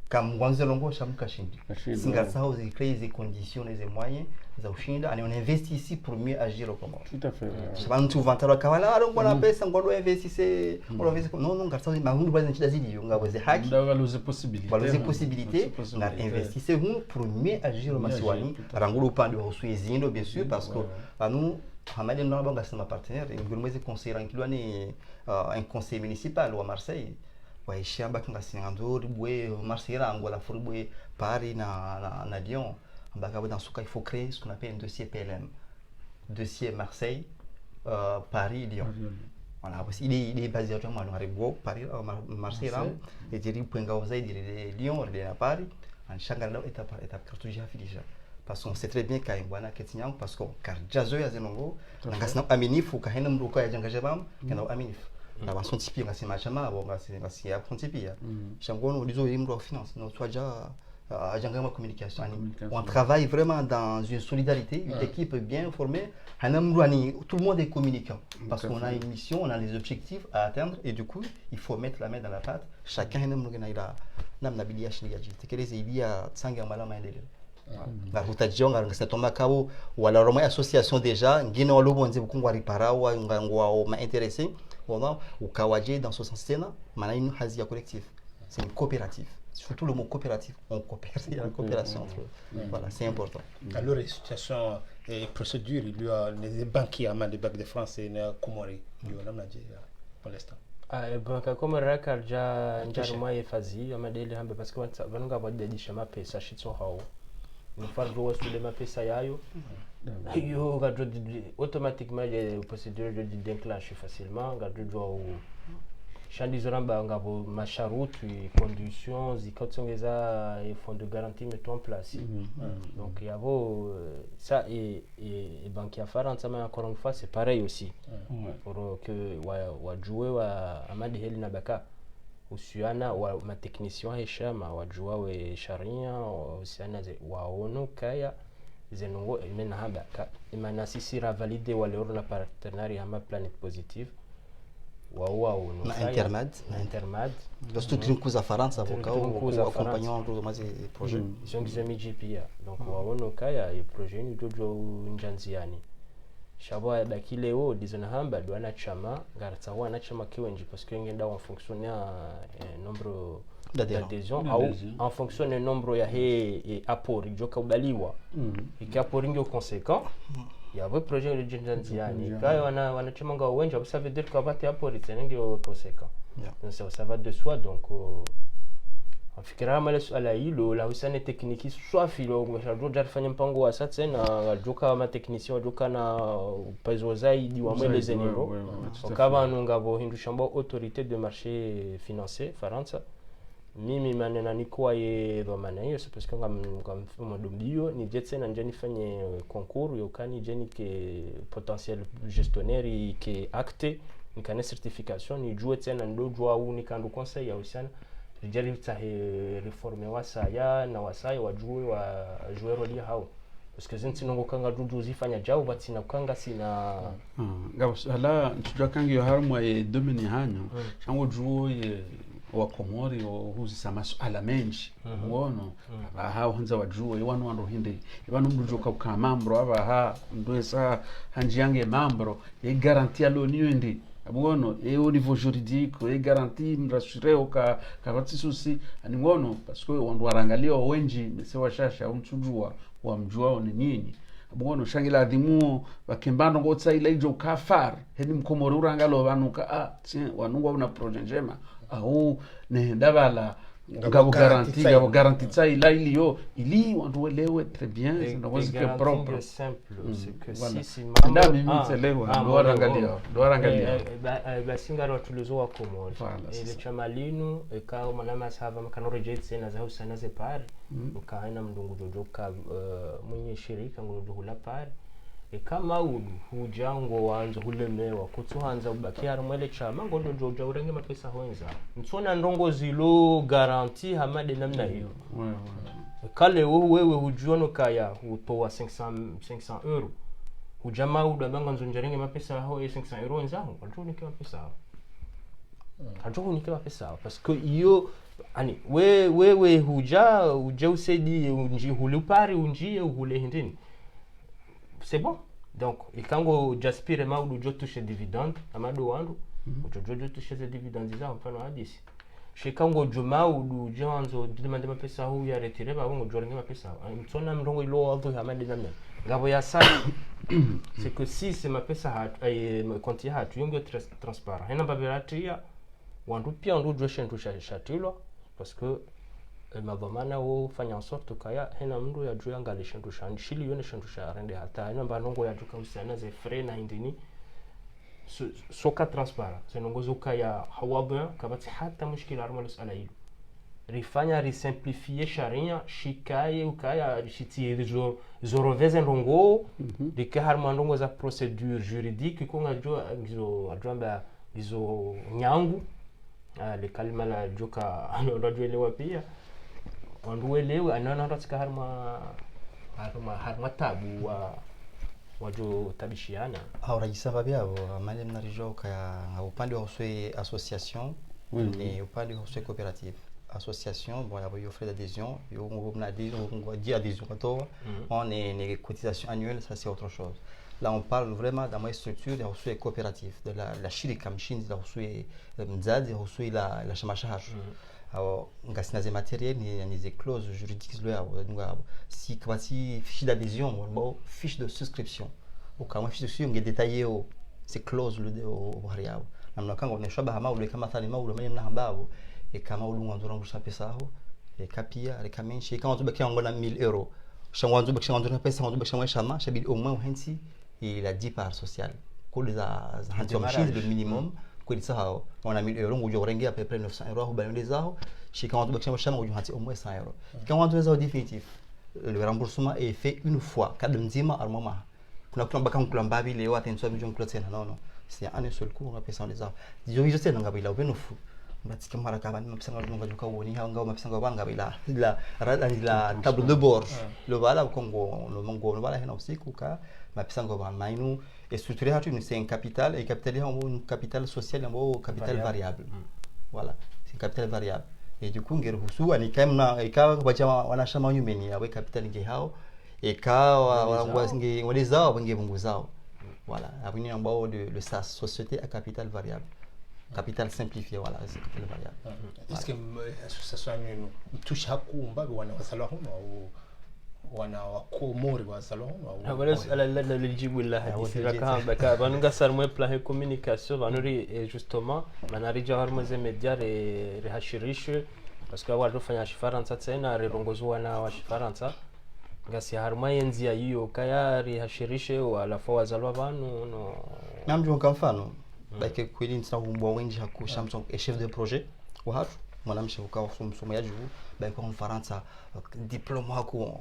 kama ngwanze longo shamuka shindi singa sao zi créer des conditions et des moyens za ushinda ani on investit ici pour mieux agir au Comores tout à fait sababu tu vantalo kawala alongo na pesa ngodo investir on investir non ngarsa mahundu baza nchida zidi ngaweze haki ndawaloze possibilité na investissez vous pour mieux agir au masiwani rangulu upande wa usuizindo bien sûr parce que nous Hamadi non banga sama partenaire et ngulumweze conseiller ankilwa ni un conseil municipal à Marseille wa ishamba kanga singandori bwe Marseille rango la furibwe Paris na Lyon ambaka dans ce cas il faut créer ce qu'on appelle un dossier PLM dossier Marseille Paris Lyon voilà parce il est basé à Marseille Paris Marseille rango et dire point vous dire Lyon et Paris en changala étape par étape cartouche affiché parce qu'on sait très bien qu'il y a une bonne question parce que car jazo ya zenongo ngasina aminif ukahena mruko ya jangaje bam kana aminif na bason tipi ngasi machama bo ngasi ya pontipi ya changono lizo imro finance no twaja ajanga communication on travaille vraiment dans une solidarité une équipe bien formée hanamruani tout le monde est communicant parce qu'on a une mission on a des objectifs à atteindre et du coup il faut mettre la main dans la pâte chacun hanamrugena ila namna bidia shiniga jitekeleze ibia tsanga malama endelea na hutajiona ngasa toma kao wala roma association déjà ngine walobonze bukungwa riparawa ngangwa ma intéressé voilà ukawaje dans ce sens là mana une hazia collectif c'est une coopérative surtout le mot coopératif on coopère il y a une coopération entre voilà c'est important alors les situations et procédures il y a les banquiers à des banques de France et na Comores il y a namna je pour l'instant banka Comores karja njaruma yefazi amadele hambe parce que vanunga badidisha mapesa shitso hao mfano wa sule mapesa yayo hiyo gadro automatiquement les procédures de déclencher facilement gadro chandizoramba ngabo masharutu conditions zikatsongeza et fonds de garantie mettent en place donc yavo ça et banque ya Faransa mais encore une fois c'est pareil aussi pour que wa jouer wa amadi heli na baka usiana wa matechnicien heshama wajua we sharia usiana waono kaya zenongo imena hamba imana sisi ra valide wale orna partenariat ama Planet Positive wao na intermad lorsque tu nous France avocat ou accompagnant de ces projets sont des amis GPA donc waono kaya et projet ni dojo njanziani shabo dakileo dizona hamba dwana chama garta wana chama kiwenji parce que ngenda en fonction nombre d'adhésion au en fonction du nombre ya he apport joka ubaliwa ikapport ndio conséquent il y a un projet de Janziani quand on a chama nga wenji ça veut dire que abate apport ndio conséquent donc ça va de soi donc afikira mala swala hilo la usane tekniki swafi lo ngashajua jarifanya mpango wa sasa na joka ma technicien joka na pezo zaidi wa mweleze nivo kama ngabo hindu shamba autorité de marché financier Faransa mimi manena nikuwa ye dhamana hiyo c'est parce que ngam modomdio ni jetsen na njani fanye concours yokani jeni ke potentiel gestionnaire ke acte nikane certification ni jue tena ndo jua u nikandu conseil ya usana jari tsahe reforme wasaya na wasaya wajue wa jouer roli hao parce que zinti nongo kanga dudu zifanya jao batina kanga sina ngabo hala ntujwa kanga yo harmo ye domini hanyo chango juo wa Komori huzi samaso ala menshi uono hao hanza wajue yanu wando hindi yanu mdujo kwa mambro aba ndwesa hanji yange mambro ye garantia lo niwendi abuono au niveau juridique et garantie m'rassurer ka kabati susi ani ngono parce que wandu warangalia wenji msewa shasha umchujua wa mjua ni nyinyi abuono shangila adhimu bakembano ngotsa ile ijo kafar hedi mkomori urangalo banuka tien wanungwa una projet njema au ne dabala ngabo garanti ça ila ilio ili wandu elewe très bien Et- c'est une et musique garantie propre est simple, c'est que Voilà. si nda mimi tselewa ndo rangalia basingaro tulizo wa komori Voilà, c'est ile ça. chamalinu ikawa malama sava makano reject sena za usana ze pari ukaina mndungu jojoka mwenye shirika ngo hula pari kama ulu hujango wanzo hulemewa kutsuhanza ubaki hari mwele chama ngo jojo urenge mapesa honza mtsona ndongo zilo garanti hamade namna hiyo kale wewe hujuono kaya utoa 500 euro hujama udambanga nzonjerenge mapesa ho 500 euro nzangu kanjoni kama pesa kanjoni kama pesa parce que iyo ani wewe huja usedi unji hulupari unji hule hindini c'est bon donc ikango jaspire maudu jo touche dividende amado wandu jo touche ze dividende za mfano hadisi shikango juma udu janzo demande mapesa hu ya retire ba ngo jorenge mapesa mtsona mrongo ilo wadhu hamadi namna ngabo ya sana c'est que si c'est mapesa hatu ay konti hatu yongo transparent hena babiratia wandu pia ndu jo shentu shatilwa parce que mavamana wo fanya en sorte kaya hena mndu ya juu angali shentu shili yone shentu rende hata hena mbanongo ya juka usana ze frais na indini soka transparent senongozo kaya hawadha kabati hata mushkila arma ala hilo rifanya risimplifier sharia shikaye ukaya shitie zoroveze ndongo dikahar mandongo za procédure juridique ko ngajo adramba izo nyangu le kalima la joka ndo pia wanduelewe anana katika harma tabu wajo tabishiana aurajisamba byabo mali mnarijoka ya upande wa uswe association ni upande wa uswe coopérative association bon il y a frais d'adhésion on a dit on dit adhésion on est les cotisations annuelles ça c'est autre chose là on parle vraiment dans ma structure ya uswe coopérative de la shirika mshindi la uswe mzadi ya uswe la shamashahash alors ngasina ze matériel ni des clauses juridiques là si kwati fiche d'adhésion bon fiche de souscription au kama fiche de souscription détaillé ces clauses au variable namna kanga unashaba hama ule kama thani maulu mwenye nahambao kama ulungu nzora ngusha pesa ho kapia rekamenshi kama tubakia ngona 1000 euros shangwanzo bakisha ngona pesa ngwanzo bakisha shama shabidi au moins hensi il a 10 parts sociales ko za hanti machine le minimum ko dit ça on a 1000 euros ngojo rengi à peu près 900 euros au balende zao shika ngwanzo bakisha shama ngojo hanti au moins 100 euros kama ngwanzo zao définitif le remboursement est fait une fois kadri nzima à moment kuna kuna baka nkula mbabi leo atenswa bijo nkula tena non c'est un seul coup on a pesa les zao dio hizo tena ngabila ubenufu mbatika mara kabani mapesanga lunga joka woni ha ngao mapesanga banga bila la table de bord le voilà kongo le mongo le voilà hena usiku ka mapesanga ba mainu et structuré hatu c'est un capital et capital un capital social un capital variable voilà c'est un capital variable et du coup ngero husu ani kamna ikawa bacha wanashama nyumeni ya capital nge hao ikawa wangi walizao wangi mungu zao voilà avini ambao le SAS société à capital variable capital simplifié voilà c'est capital variable est-ce que association yenu mtusha hakumba wana wasalo huno au wana wakomori wasalo huno au wala la lijibu la hadithira kama ka banunga sarmo plan communication banuri justement manarija harmo ze media rehashirishe parce que watu fanya shifaransa tena rirongozwa na washifaransa ngasi harma yenzi ya hiyo kaya rehashirishe wala fawazalwa banu no namjo kwa mfano like kweli ntsina kumbwa wengi hakusha msongo chef de projet wa hatu mwanamshe ukawa msomaji huu bali kwa mfaransa diplôme hako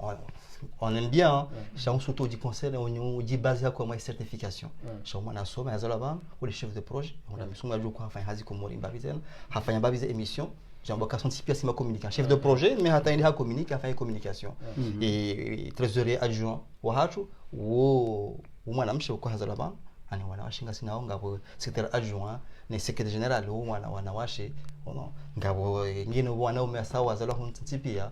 on aime bien cha surtout du conseil on dit base yako ma certification cha mwana soma yazala bam ou les chefs de projet on a msomaji kwa fanya hazi ko mori mbabizena hafanya babize émission jambo ka sonti pia sima communication chef de projet mais hata ndi ha communique afanya communication et trésorier adjoint wa hatu wo mwanamshe kwa hazala bam ani wanawashinga sina ngabo secrétaire adjoint ni secrétaire général wanawashe ngabo ngine wana umesawa wazalo huntipia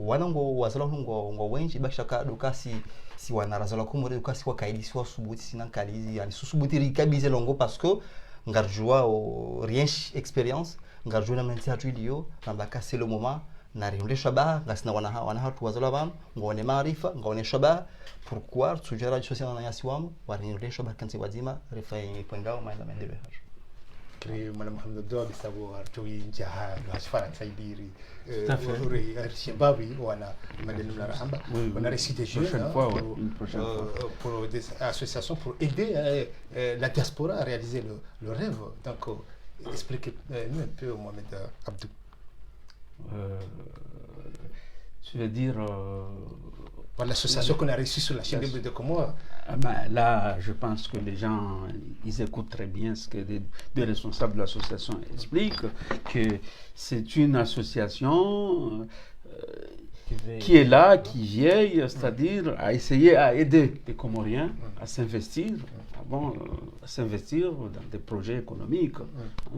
wanango wazalo ngo wenji bashaka dukasi si wanarazalo kumuri dukasi kwa kaidi si wasubuti sina kalizi yani susubuti rikabize longo parce que ngarjua rien expérience ngarjua na menti hatuilio nambaka c'est le moment na rimle shaba ngasina wana hatu wazalo bam ngone maarifa ngone shaba pourquoi sujara social na yasiwamu warimle shaba kanzi wazima refa pengao maana maendeleo fikiri mwana Mohamed Abdou bisabu artui njaha hasfara tsaidiri Tout à fait. uri Zimbabwe wana madeni mnarahamba Oui, on a reçu des jeunes prochaine hein, fois, ouais, pour, une prochaine fois. pour des associations pour aider la diaspora à réaliser le rêve. Donc expliquez-nous un peu Mohamed Abdou. Tu veux dire L'association qu'on a reçue sur la chaîne libre de Comores. là, je pense que les gens, ils écoutent très bien ce que les responsables de l'association expliquent, que c'est une association qui est là, qui vieille, c'est-à-dire à essayer à aider les Comoriens à s'investir, à s'investir dans des projets économiques.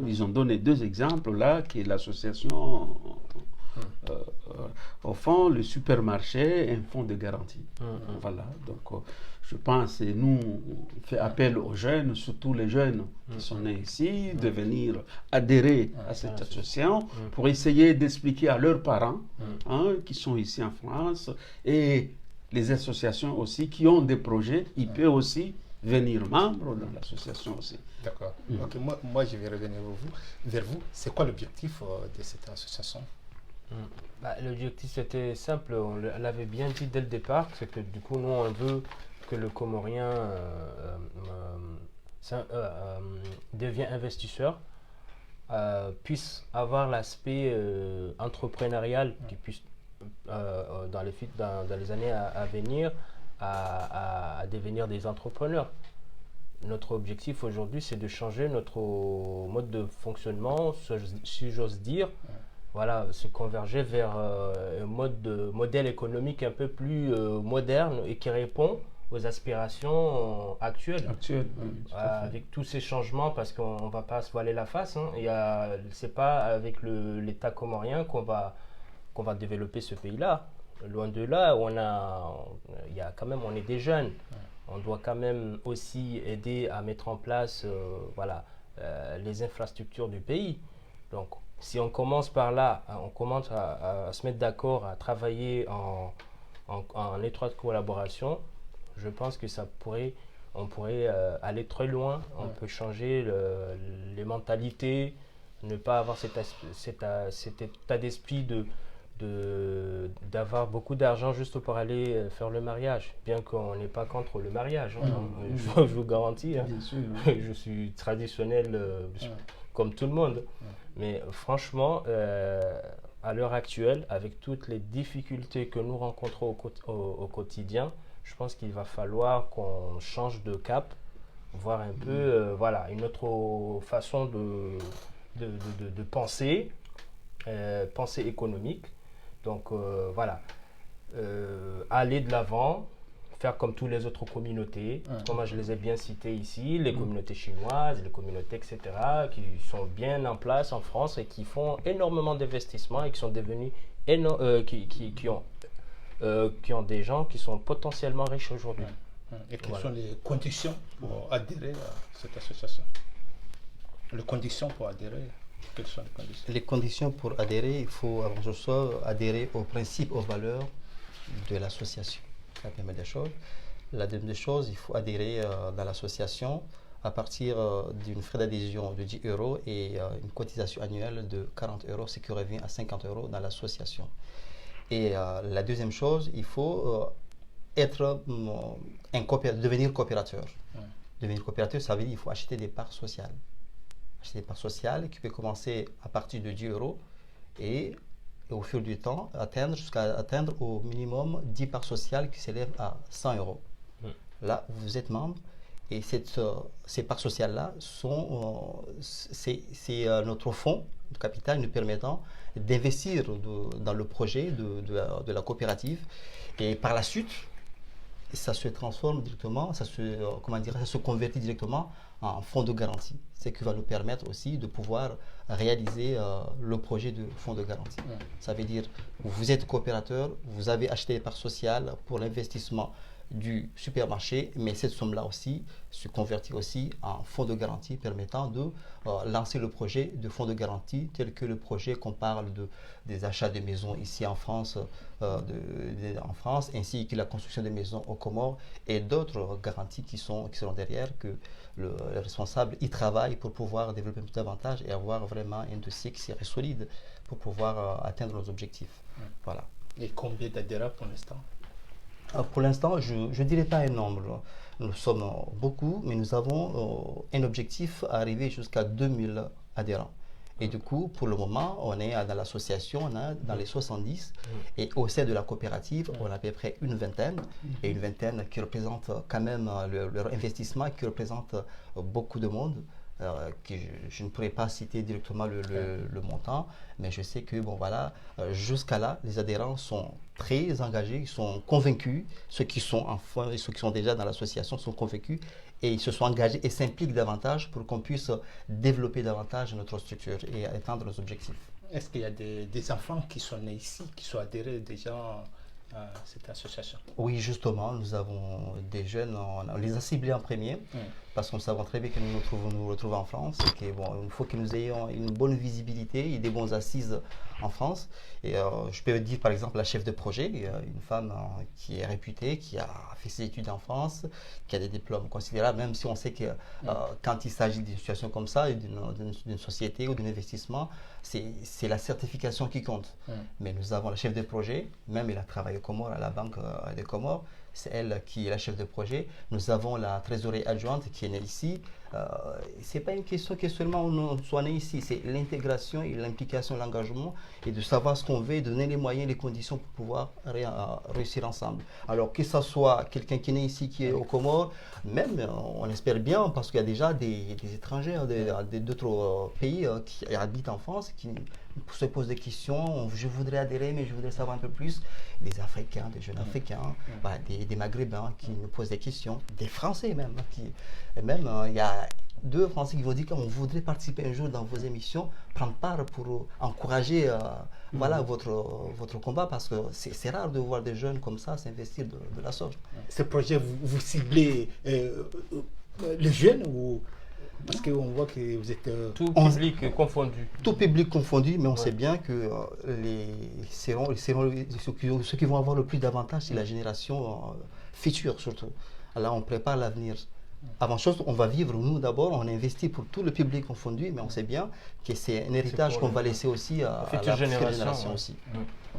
Ils ont donné 2 exemples là, qui est l'association au fond, le supermarché est un fonds de garantie. Voilà, donc je pense, et nous, on fait appel aux jeunes, surtout les jeunes qui sont nés ici, de venir adhérer à cette association pour essayer d'expliquer à leurs parents qui sont ici en France et les associations aussi qui ont des projets, ils peuvent aussi venir membre dans l'association aussi. D'accord. Ok, moi, je vais revenir vers vous. C'est quoi l'objectif de cette association? L'objectif c'était simple, on l'avait bien dit dès le départ, c'est que du coup nous on veut que le Comorien devient investisseur, puisse avoir l'aspect entrepreneurial, qui puisse dans les années à venir à devenir des entrepreneurs. Notre objectif aujourd'hui c'est de changer notre mode de fonctionnement, si j'ose dire. Voilà, se converger vers un modèle économique un peu plus moderne et qui répond aux aspirations actuelles. Avec tous ces changements, parce qu'on ne va pas se voiler la face, hein, c'est pas avec l'État comorien qu'on va développer ce pays-là. Loin de là, on est des jeunes. On doit quand même aussi aider à mettre en place les infrastructures du pays. Donc, si on commence par là, on commence à se mettre d'accord, à travailler en étroite collaboration, je pense que on pourrait aller très loin. On peut changer les mentalités, ne pas avoir cet état d'esprit d'avoir beaucoup d'argent juste pour aller faire le mariage, bien qu'on n'est pas contre le mariage. Je vous garantis, hein. Bien sûr. Je suis traditionnel comme tout le monde. Mais franchement, à l'heure actuelle, avec toutes les difficultés que nous rencontrons au quotidien, je pense qu'il va falloir qu'on change de cap, voir un peu une autre façon de penser, pensée économique. Donc aller de l'avant, faire comme toutes les autres communautés, comme je les ai bien citées ici, les communautés chinoises, les communautés, etc., qui sont bien en place en France et qui font énormément d'investissements et qui sont devenus qui ont des gens qui sont potentiellement riches aujourd'hui. Et quelles sont les conditions pour adhérer à cette association? Les conditions pour adhérer, quelles sont les conditions? Les conditions pour adhérer, il faut avant tout ça adhérer aux principes, aux valeurs de l'association. C'est la première des choses. La deuxième des choses, il faut adhérer dans l'association à partir d'une frais d'adhésion de 10 € et une cotisation annuelle de 40 €, ce qui revient à 50 € dans l'association. Et la deuxième chose, il faut devenir coopérateur. Devenir coopérateur, ça veut dire qu'il faut acheter des parts sociales. Acheter des parts sociales qui peut commencer à partir de 10 € et au fil du temps jusqu'à atteindre au minimum 10 parts sociales qui s'élèvent à 100 €. Là, vous êtes membre et ces parts sociales-là c'est notre fonds de capital nous permettant d'investir dans le projet de la coopérative et par la suite, ça se transforme directement, ça se convertit directement en fonds de garantie, ce qui va nous permettre aussi de pouvoir réaliser le projet de fonds de garantie. Ça veut dire, vous êtes coopérateur, vous avez acheté des parts sociales pour l'investissement du supermarché, mais cette somme-là aussi se convertit aussi en fonds de garantie permettant de lancer le projet de fonds de garantie tel que le projet qu'on parle des achats de maisons ici en France, ainsi que la construction de maisons aux Comores et d'autres garanties qui seront derrière, que le responsable y travaille pour pouvoir développer plus davantage et avoir vraiment un dossier qui serait solide pour pouvoir atteindre nos objectifs. Voilà. Et combien d'adhérents pour l'instant? Pour l'instant, je ne dirais pas un nombre. Nous sommes beaucoup, mais nous avons un objectif à arriver jusqu'à 2000 adhérents. Et du coup, pour le moment, on est dans l'association, on est dans les 70. Et au sein de la coopérative, on a à peu près une vingtaine. Et une vingtaine qui représente quand même leur investissement, qui représente beaucoup de monde. Je ne pourrais pas citer directement le montant, mais je sais que jusqu'à là, les adhérents sont très engagés, ils sont convaincus, ceux qui sont déjà dans l'association sont convaincus et ils se sont engagés et s'impliquent davantage pour qu'on puisse développer davantage notre structure et atteindre nos objectifs. Est-ce qu'il y a des enfants qui sont nés ici, qui sont adhérés déjà à cette association? Oui, justement, nous avons des jeunes, on les a ciblés en premier, parce qu'on savons très bien que nous retrouvons en France, et qu'il faut que nous ayons une bonne visibilité et des bonnes assises en France. Et je peux dire par exemple la chef de projet, une femme qui est réputée, qui a fait ses études en France, qui a des diplômes considérables, même si on sait que quand il s'agit d'une situation comme ça, d'une société ou d'un investissement, c'est la certification qui compte. Mais nous avons la chef de projet, même elle a travaillé aux Comores, à la Banque des Comores, c'est elle qui est la chef de projet. Nous avons la trésorerie adjointe qui est née ici. Ce n'est pas une question que seulement on soit né ici, c'est l'intégration et l'implication, l'engagement et de savoir ce qu'on veut et donner les moyens, les conditions pour pouvoir réussir ensemble. Alors que ce soit quelqu'un qui est né ici, qui est aux Comores, même on espère bien, parce qu'il y a déjà des étrangers d'autres pays qui habitent en France, qui se posent des questions. Je voudrais adhérer, mais je voudrais savoir un peu plus. Des Africains, des jeunes Africains, des Maghrébins qui nous posent des questions, des Français même. Il y a 2 Français qui vont dire qu'on voudrait participer un jour dans vos émissions, prendre part pour encourager votre combat, parce que c'est rare de voir des jeunes comme ça s'investir de la sorte. Ce projet, vous ciblez les jeunes ou... Parce qu'on voit que vous êtes... Tout public confondu. Tout public confondu, mais on sait bien que ceux qui vont avoir le plus d'avantages, c'est la génération future surtout. Alors on prépare l'avenir. Avant chose, on va vivre, nous d'abord, on investit pour tout le public confondu, mais on sait bien que c'est un héritage qu'on va laisser aussi à la future génération aussi.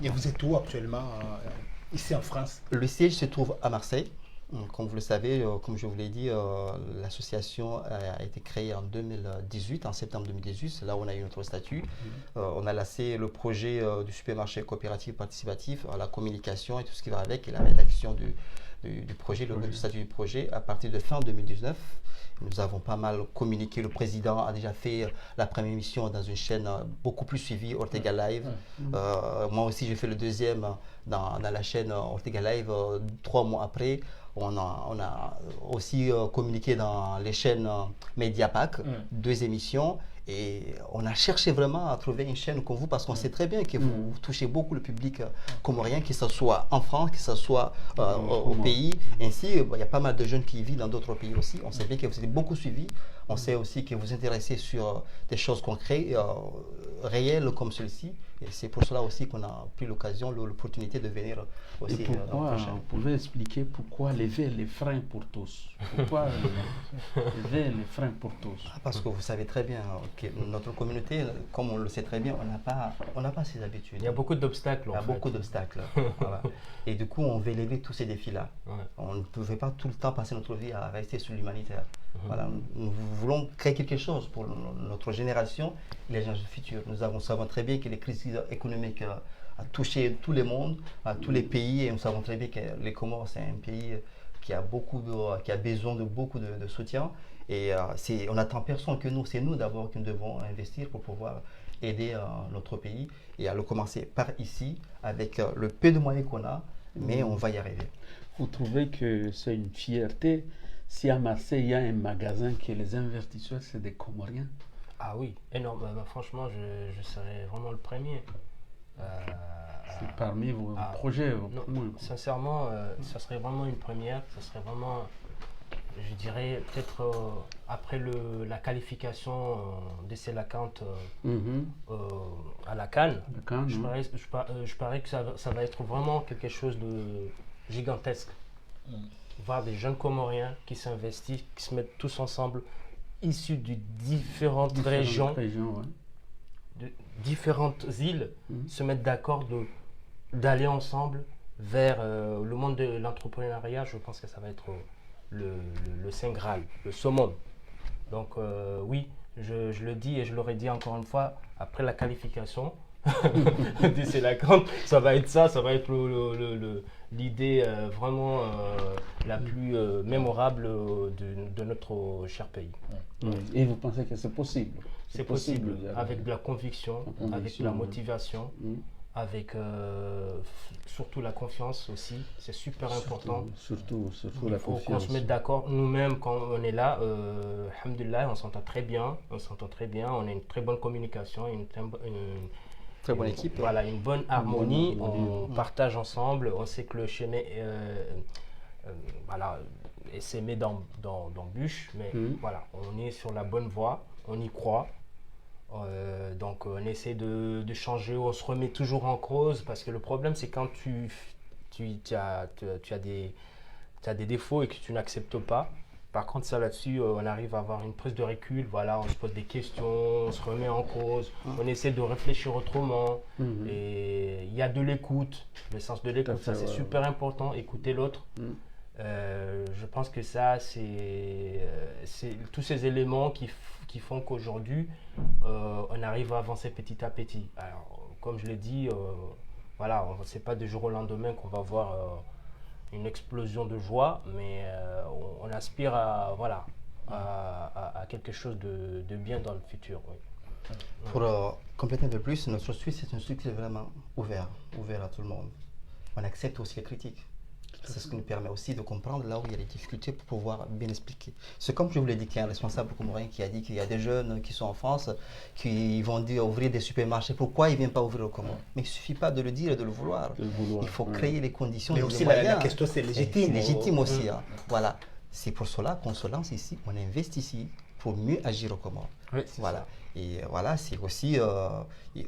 Et vous êtes où actuellement, ici en France? Le siège se trouve à Marseille. Comme vous le savez, comme je vous l'ai dit, l'association a été créée en 2018, en septembre 2018. C'est là où on a eu notre statut. On a lancé le projet du supermarché coopératif participatif, la communication et tout ce qui va avec, et la rédaction du projet, du statut du projet à partir de fin 2019. Nous avons pas mal communiqué. Le président a déjà fait la première émission dans une chaîne beaucoup plus suivie, Ortega Live. Moi aussi, j'ai fait le deuxième dans la chaîne Ortega Live 3 mois après. On a aussi communiqué dans les chaînes Mediapack, 2 émissions. Et on a cherché vraiment à trouver une chaîne comme vous, parce qu'on sait très bien que vous touchez beaucoup le public comorien, que ce soit en France, que ce soit au pays. Ainsi, il y a pas mal de jeunes qui vivent dans d'autres pays aussi. On sait bien que vous êtes beaucoup suivis. On sait aussi que vous vous intéressez sur des choses concrètes, réelles comme celle-ci. Et c'est pour cela aussi qu'on a pris l'occasion, l'opportunité de venir aussi. Et pourquoi, vous pouvez expliquer pourquoi lever les freins pour tous? Pourquoi lever les freins pour tous? Parce que vous savez très bien que notre communauté, comme on le sait très bien, on n'a pas ces habitudes. Il y a beaucoup d'obstacles. Il y a beaucoup d'obstacles. Voilà. Et du coup, on veut lever tous ces défis-là. On ne pouvait pas tout le temps passer notre vie à rester sur l'humanitaire. Voilà. Nous voulons créer quelque chose pour notre génération et les générations futures. Nous savons très bien que les crises économiques a touché tout le monde, tous les pays, et nous savons très bien que les Comores, c'est un pays qui a besoin de beaucoup de soutien. Et on n'attend personne que nous. C'est nous d'abord qui devons investir pour pouvoir aider notre pays, et à le commencer par ici, avec le peu de moyens qu'on a, mais on va y arriver. Vous trouvez que c'est une fierté si à Marseille il y a un magasin que les investisseurs c'est des Comoriens? Ah oui, énorme. Franchement, je serais vraiment le premier. C'est parmi vos Ah, projets. non, sincèrement, ça serait vraiment une première. Ça serait vraiment, je dirais, peut-être après la qualification de Selakant à la CAN, D'accord, je non? parie que ça va être vraiment quelque chose de gigantesque. Voir des jeunes Comoriens qui s'investissent, qui se mettent tous ensemble, issus de différentes régions, Ouais. de différentes îles, se mettre d'accord d'aller ensemble vers le monde de l'entrepreneuriat. Je pense que ça va être le Saint Graal, le summum. Donc oui, je le dis et je l'aurais dit encore une fois, après la qualification de Selakant, ça va être l'idée vraiment la plus mémorable de notre cher pays. Et vous pensez que c'est possible? C'est possible, il y a- avec de la conviction, avec de la motivation, Mm. avec surtout la confiance aussi, c'est super important. Surtout Il la faut qu'on confiance. se mette d'accord. Nous-mêmes, quand on est là, alhamdoulilah, on s'entend très bien. On a une très bonne communication, Très bonne équipe. Voilà, une bonne harmonie. Bonne harmonie. On partage ensemble. On sait que le chemin voilà, s'aimer dans bûche, mais voilà, on est sur la bonne voie, on y croit. Donc on essaie de changer, on se remet toujours en cause, parce que le problème c'est quand tu as des défauts et que tu n'acceptes pas. Par contre, ça là-dessus, on arrive à avoir une prise de recul, voilà, on se pose des questions, on se remet en cause, on essaie de réfléchir autrement, et il y a de l'écoute, le sens de l'écoute, ça c'est super important, écouter l'autre. Je pense que ça, c'est tous ces éléments qui font qu'aujourd'hui, on arrive à avancer petit à petit. Alors, comme je l'ai dit, voilà, c'est pas du jour au lendemain qu'on va voir une explosion de joie, mais on aspire à, voilà, à quelque chose de bien dans le futur. Oui. Pour compléter un peu plus, notre Suisse est une structure vraiment ouverte à tout le monde. On accepte aussi les critiques. C'est ce qui nous permet aussi de comprendre là où il y a des difficultés pour pouvoir bien expliquer. C'est comme je vous l'ai dit, qu'il y a un responsable comorien qui a dit qu'il y a des jeunes qui sont en France, qui vont dire ouvrir des supermarchés. Pourquoi ils ne viennent pas ouvrir au Comores? Mais il ne suffit pas de le dire et de le vouloir. Il faut créer les conditions. Mais et aussi les la moyens. question c'est légitime. C'est légitime aussi. Hein. Voilà. C'est pour cela qu'on se lance ici, on investit ici pour mieux agir au Comores. Oui, Voilà. Et voilà, c'est aussi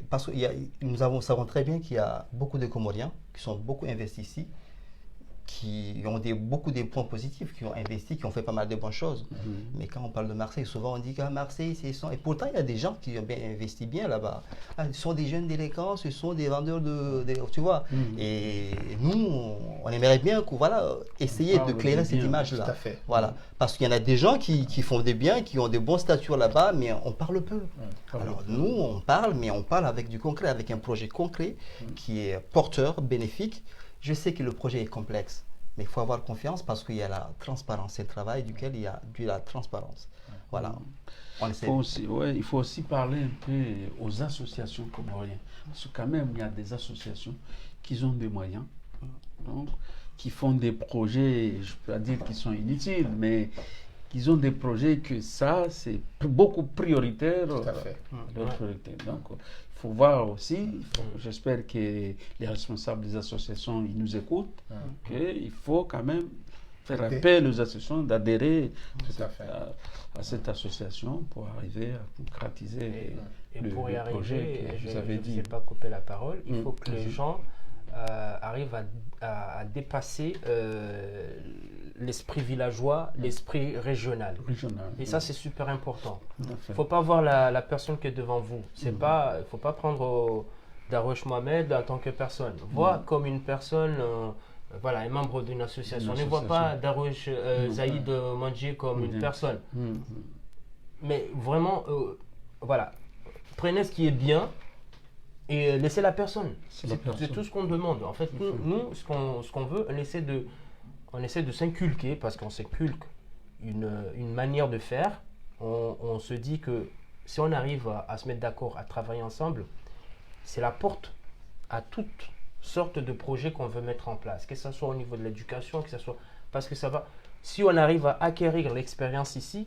parce que nous savons très bien qu'il y a beaucoup de Comoriens qui sont beaucoup investis ici, qui ont beaucoup de points positifs, qui ont investi, qui ont fait pas mal de bonnes choses. Mais quand on parle de Marseille, souvent on dit qu'à Marseille, et pourtant il y a des gens qui ont bien investi bien là-bas. Ah, ce sont des jeunes délinquants, ce sont des vendeurs tu vois. Et nous, on aimerait bien voilà, essayer de clairer cette image-là. Tout à fait. Voilà. Parce qu'il y en a des gens qui font des biens, qui ont de bons statuts là-bas, mais on parle peu. Alors nous, on parle, mais on parle avec du concret, avec un projet concret qui est porteur, bénéfique. Je sais que le projet est complexe, mais il faut avoir confiance parce qu'il y a la transparence. C'est le travail duquel il y a de la transparence. Voilà. Il faut aussi parler un peu aux associations comoriennes. Parce que quand même, il y a des associations qui ont des moyens, donc, qui font des projets, je peux pas dire qu'ils sont inutiles, mais qu'ils ont des projets que ça, c'est beaucoup prioritaire. Tout à fait. Donc, il faut voir aussi, j'espère que les responsables des associations ils nous écoutent, qu'il faut quand même faire appel aux associations d'adhérer à cette association pour arriver à concrétiser le projet que vous avez dit. Je ne sais pas couper la parole, il faut que les gens arrivent à dépasser l'esprit villageois, l'esprit régional. Et ça, c'est super important. Il ne faut pas voir la personne qui est devant vous. Il ne faut pas prendre Darouche Mohamed en tant que personne. Vois comme une personne, voilà, un membre d'une association. Ne vois pas Darouche Zaïd Mandji comme une personne. Mais vraiment, voilà, prenez ce qui est bien et laissez la personne. C'est tout ce qu'on demande. En fait, nous, ce qu'on veut, on essaie de s'inculquer, parce qu'on s'inculque une manière de faire. On se dit que si on arrive à se mettre d'accord, à travailler ensemble, c'est la porte à toutes sortes de projets qu'on veut mettre en place, que ce soit au niveau de l'éducation, que ce soit... Parce que ça va... Si on arrive à acquérir l'expérience ici,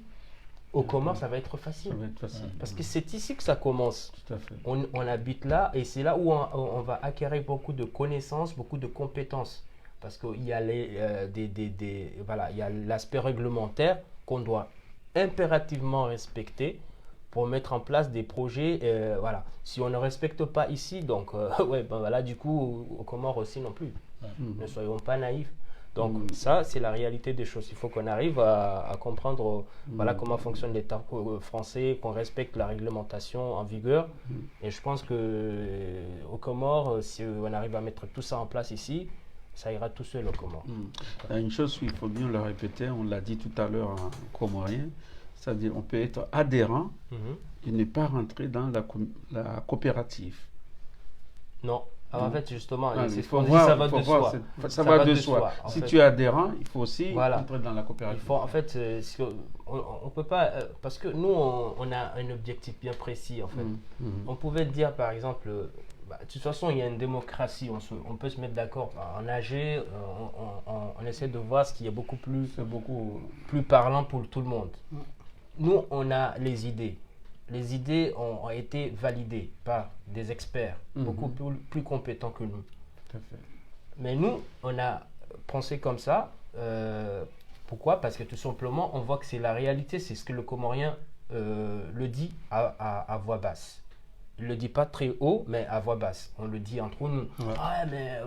aux Comores, ça va être facile. Ça va être facile. Parce que c'est ici que ça commence. Tout à fait. On habite là et c'est là où on va acquérir beaucoup de connaissances, beaucoup de compétences. Parce qu'il y a voilà, il y a l'aspect réglementaire qu'on doit impérativement respecter pour mettre en place des projets. Voilà. Si on ne respecte pas ici, donc ouais, ben voilà, du coup, aux Comores aussi non plus. Ne soyons pas naïfs. Donc ça, c'est la réalité des choses. Il faut qu'on arrive à comprendre voilà, comment fonctionne l'État français, qu'on respecte la réglementation en vigueur. Et je pense qu'aux Comores, si on arrive à mettre tout ça en place ici, ça ira tout seul aux Comores. Il y a une chose qu'il faut bien le répéter, on l'a dit tout à l'heure en comorien, c'est-à-dire on peut être adhérent et ne pas rentrer dans la coopérative. Non. Alors en fait, justement, il faut voir, ça va de soi. Ça va de soi. Si tu es adhérent, il faut aussi voilà, entrer dans la coopérative. Il faut, en fait, on peut pas, parce que nous, on a un objectif bien précis, en fait. On pouvait dire, par exemple, de toute façon, il y a une démocratie, on peut se mettre d'accord en AG, on essaie de voir ce qui est beaucoup plus parlant pour tout le monde. Nous, on a les idées. Les idées ont été validées par des experts beaucoup plus compétents que nous. Tout à fait. Mais nous, on a pensé comme ça. Pourquoi? Parce que tout simplement, on voit que c'est la réalité, c'est ce que le Comorien le dit à voix basse. Il ne le dit pas très haut, mais à voix basse. On le dit entre nous. Ouais. Ah, mais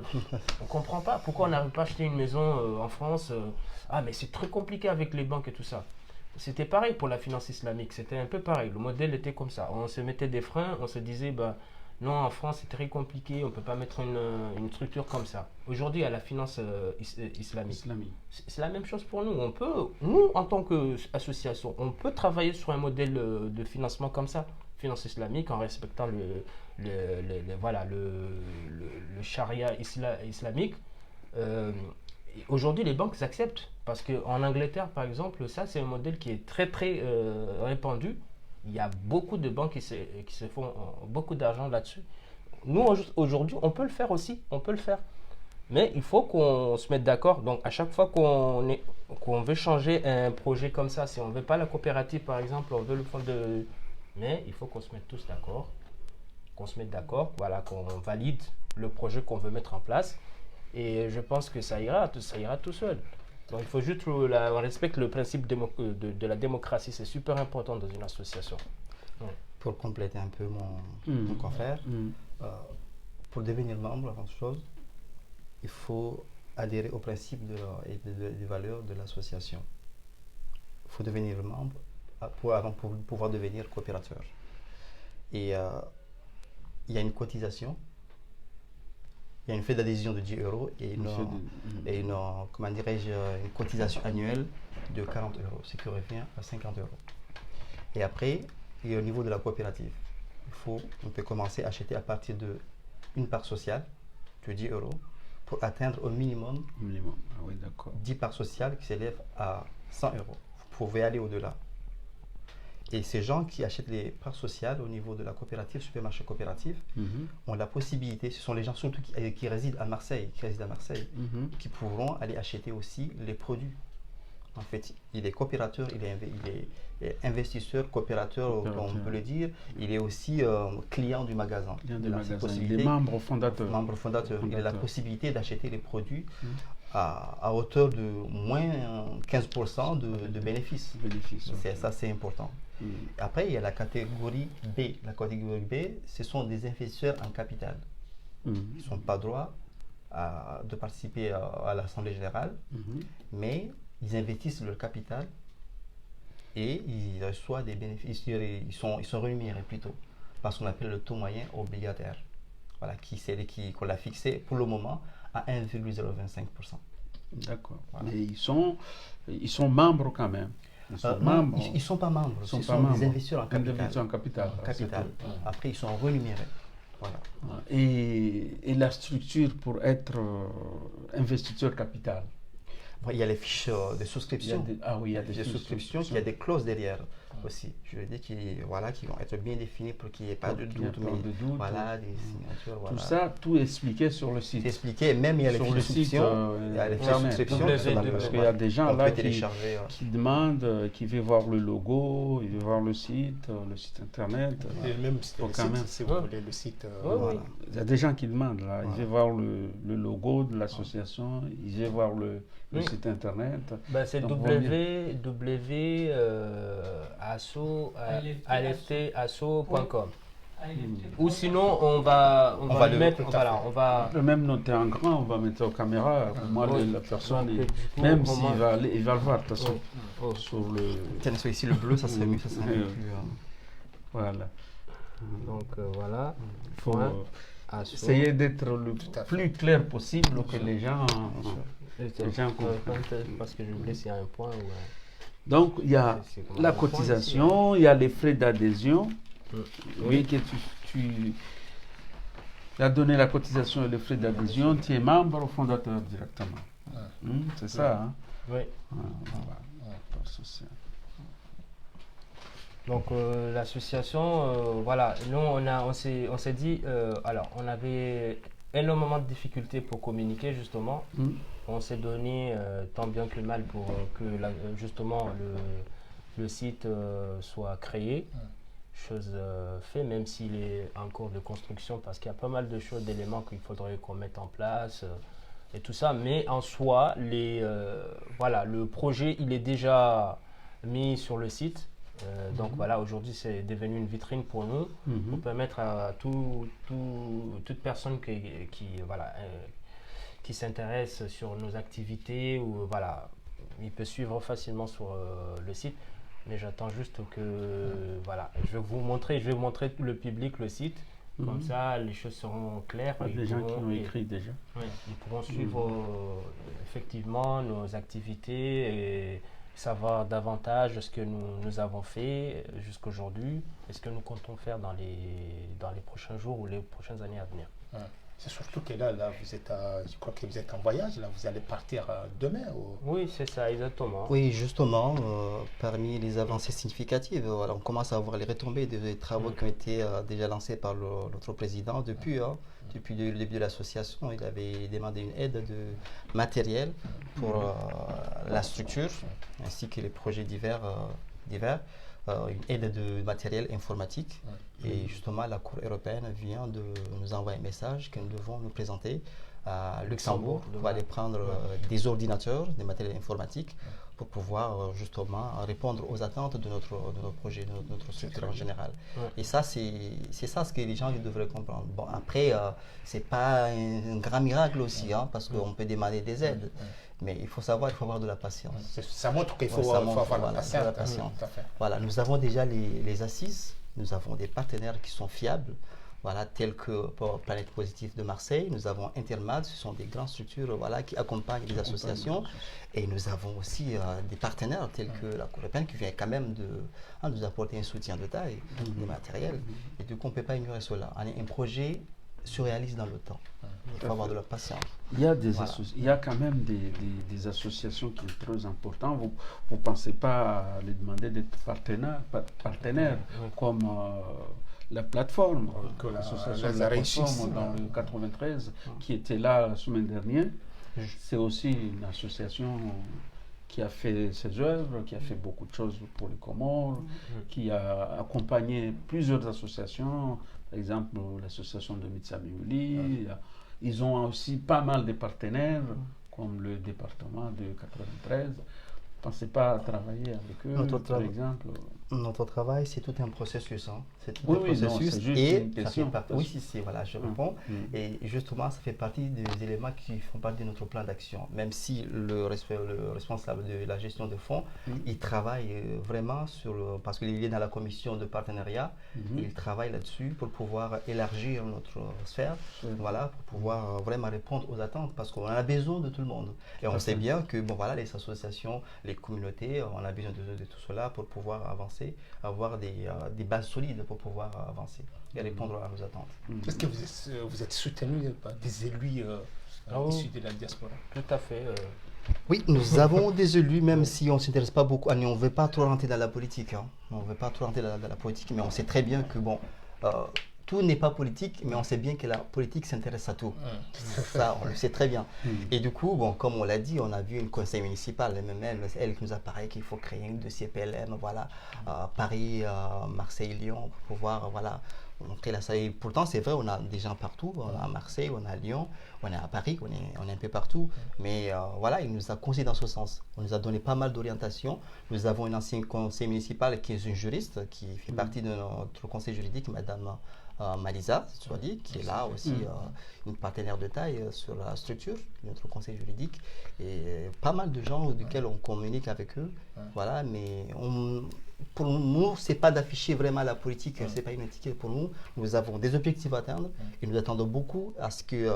on ne comprend pas. Pourquoi on n'arrive pas à acheter une maison en France? Ah, mais c'est très compliqué avec les banques et tout ça. C'était pareil pour la finance islamique, c'était un peu pareil. Le modèle était comme ça. On se mettait des freins, on se disait, non, en France c'est très compliqué, on ne peut pas mettre une structure comme ça. Aujourd'hui, à la finance islamique, c'est la même chose pour nous. Nous, en tant qu'association, on peut travailler sur un modèle de financement comme ça, finance islamique, en respectant le charia islamique. Aujourd'hui, les banques acceptent parce qu'en Angleterre, par exemple, ça c'est un modèle qui est très très répandu. Il y a beaucoup de banques qui se font beaucoup d'argent là-dessus. Nous, aujourd'hui, on peut le faire aussi, on peut le faire. Mais il faut qu'on se mette d'accord. Donc, à chaque fois qu'on veut changer un projet comme ça, si on ne veut pas la coopérative, par exemple, on veut le fonds de... Mais il faut qu'on se mette tous d'accord, voilà, qu'on valide le projet qu'on veut mettre en place. Et je pense que ça ira tout seul. Donc il faut juste on respecte le principe de la démocratie, c'est super important dans une association. Pour compléter un peu mon confrère, pour devenir membre, avant toute chose, il faut adhérer au principe et des valeurs de l'association. Il faut devenir membre avant pour pouvoir devenir coopérateur. Et il y a une cotisation. Il y a une frais d'adhésion de 10 € et une cotisation annuelle de 40 €, ce qui revient à 50 €. Et après, il y a au niveau de la coopérative. On peut commencer à acheter à partir d'une part sociale de 10 € pour atteindre au minimum 10 parts sociales qui s'élèvent à 100 €. Vous pouvez aller au-delà. Et ces gens qui achètent les parts sociales au niveau de la coopérative, supermarché coopératif, ont la possibilité, ce sont les gens surtout qui résident à Marseille, qui pourront aller acheter aussi les produits. En fait, il est coopérateur, il est investisseur, coopérateur, on peut le dire. Il est aussi client du magasin. Il est membre fondateur. Il a la possibilité d'acheter les produits à hauteur de moins 15% de bénéfices. Ça, c'est important. Après, il y a la catégorie B. La catégorie B, ce sont des investisseurs en capital. Ils n'ont pas droit de participer à l'Assemblée générale, mais ils investissent leur capital et ils reçoivent des bénéfices. Ils sont rémunérés plutôt par ce qu'on appelle le taux moyen obligataire. Voilà, qu'on a fixé pour le moment à 1,025%. D'accord. Voilà. Mais ils sont membres quand même. Ils ne sont pas membres. Ce sont des investisseurs en capital. Après, ils sont rémunérés. Voilà. Et la structure pour être investisseur capital? Il y a les fiches de souscription. Il y a des souscriptions. Il y a des clauses derrière. aussi. Je veux dire qui vont être bien définis pour qu'il n'y ait pas de doute. Voilà, des signatures. Tout ça, tout est expliqué sur le site. C'est expliqué, même il y a les sur le site, il y a les souscriptions. Parce qu'il y a des gens là qui demandent, qui veulent voir le logo, ils veulent voir le site internet. Et même si vous voulez le site. Voilà. Il y a des gens qui demandent là, ils veulent voir le logo de l'association, ils veulent voir le site internet. C'est www.asso.com. Ou sinon on va le mettre, on va même noter en grand, on va mettre aux caméras. Moi, la personne, même s'il va le voir de toute façon sur le. Tiens, ici le bleu, ça serait mieux, ça serait plus. Voilà. Donc voilà. Il faut essayer d'être le plus clair possible que les gens comprennent. Parce que je voulais s'il y a un point. Donc il y a la cotisation, il y a les frais d'adhésion. Oui, que tu as donné la cotisation et les frais d'adhésion, tu es membre ou fondateur directement. C'est ça, hein? Oui. Donc l'association, voilà, nous on s'est dit, alors on avait énormément de difficultés pour communiquer justement. On s'est donné tant bien que mal pour que justement le site soit créé. Chose faite, même s'il est en cours de construction, parce qu'il y a pas mal de choses, d'éléments qu'il faudrait qu'on mette en place et tout ça. Mais en soi, le projet, il est déjà mis sur le site. Donc voilà, aujourd'hui, c'est devenu une vitrine pour nous, pour permettre à toute personne qui s'intéresse sur nos activités, ou voilà, il peut suivre facilement sur le site. Mais j'attends juste que, voilà, je vais vous montrer le public, le site. Comme ça, les choses seront claires. Il y a des gens qui ont écrit déjà. Ils pourront suivre effectivement nos activités et savoir davantage ce que nous avons fait jusqu'aujourd'hui et ce que nous comptons faire dans les prochains jours ou les prochaines années à venir. C'est surtout que là, vous êtes je crois que vous êtes en voyage, là, vous allez partir demain. Oui, c'est ça, exactement. Oui, justement, parmi les avancées significatives, voilà, on commence à voir les retombées des travaux qui ont été déjà lancés par notre président depuis le début de l'association. Il avait demandé une aide de matériel pour la structure, ainsi que les projets divers. Une aide de matériel informatique. Et justement, la Cour européenne vient de nous envoyer un message que nous devons nous présenter à Luxembourg pour aller prendre des ordinateurs, des matériels informatiques pour pouvoir justement répondre aux attentes de notre projet, de notre structure en général. Et ça, c'est ça ce que les gens devraient comprendre. Bon, après, c'est pas un grand miracle aussi, parce qu'on peut demander des aides. Mais il faut avoir de la patience. Ça montre qu'il faut avoir de la patience. Voilà, nous avons déjà les assises, nous avons des partenaires qui sont fiables, voilà, tels que Planète Positive de Marseille, nous avons Intermad, ce sont des grandes structures qui accompagnent les associations. Et nous avons aussi des partenaires tels que la Cour européenne qui vient quand même de nous apporter un soutien de taille, des matériels. Et du coup, on ne peut pas ignorer cela. Un projet surréaliste dans le temps. Il faut avoir de la patience. Il y a, il y a quand même des associations qui sont très importantes. Vous ne pensez pas à les demander d'être partenaires comme la plateforme, l'association de la plateforme dans le 93 qui était là la semaine dernière. C'est aussi une association qui a fait ses œuvres, qui a fait beaucoup de choses pour les Comores, qui a accompagné plusieurs associations, par exemple l'association de Mitsamiouli. Ils ont aussi pas mal de partenaires, comme le département de 93. Vous ne pensez pas à travailler avec eux, par exemple? Notre travail, c'est tout un processus. C'est tout un processus. Non, c'est juste une question. Voilà, je réponds. Et justement, ça fait partie des éléments qui font partie de notre plan d'action. Même si le responsable de la gestion de fonds, il travaille vraiment parce qu'il est dans la commission de partenariat, il travaille là-dessus pour pouvoir élargir notre sphère, voilà, pour pouvoir vraiment répondre aux attentes, parce qu'on a besoin de tout le monde. Et on sait bien que les associations, les communautés, on a besoin de tout cela pour pouvoir avancer, avoir des bases solides pour pouvoir avancer et répondre à nos attentes. Est-ce que vous êtes soutenu par des élus issus de la diaspora? Tout à fait. Oui, nous avons des élus, même si on ne s'intéresse pas beaucoup, on ne veut pas trop rentrer dans la politique. Hein. On ne veut pas trop rentrer dans la politique, mais on sait très bien que bon, tout n'est pas politique, mais on sait bien que la politique s'intéresse à tout. Ça, on le sait très bien. Et du coup, bon, comme on l'a dit, on a vu une conseil municipal, même elle qui nous a parlé qu'il faut créer un dossier PLM, voilà, Paris, Marseille, Lyon, pour pouvoir, voilà, montrer la salle. Pourtant, c'est vrai, on a des gens partout. On est à Marseille, on est à Lyon, on est à Paris, on est un peu partout. Mais voilà, il nous a conseillé dans ce sens. On nous a donné pas mal d'orientations. Nous avons une ancienne conseil municipal qui est une juriste, qui fait partie de notre conseil juridique, Madame Malisa, soit dit, qui est là aussi, une partenaire de taille sur la structure de notre conseil juridique. Et pas mal de gens duquel on communique avec eux. Voilà, mais pour nous, ce n'est pas d'afficher vraiment la politique, ce n'est pas une étiquette pour nous. Nous avons des objectifs à atteindre et nous attendons beaucoup à ce que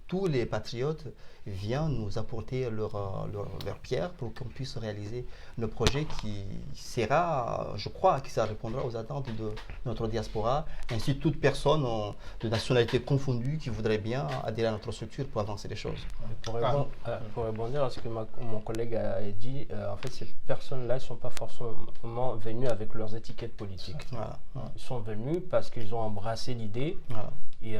tous les patriotes viennent nous apporter leur pierre pour qu'on puisse réaliser le projet qui sera, je crois, qui ça répondra aux attentes de notre diaspora, ainsi que toute personne de nationalité confondue qui voudrait bien adhérer à notre structure pour avancer les choses. Pour rebondir à ce que mon collègue a dit, en fait, ces personnes-là ne sont pas forcément venues avec leurs étiquettes politiques. Voilà. Ils sont venus parce qu'ils ont embrassé l'idée. Voilà. Et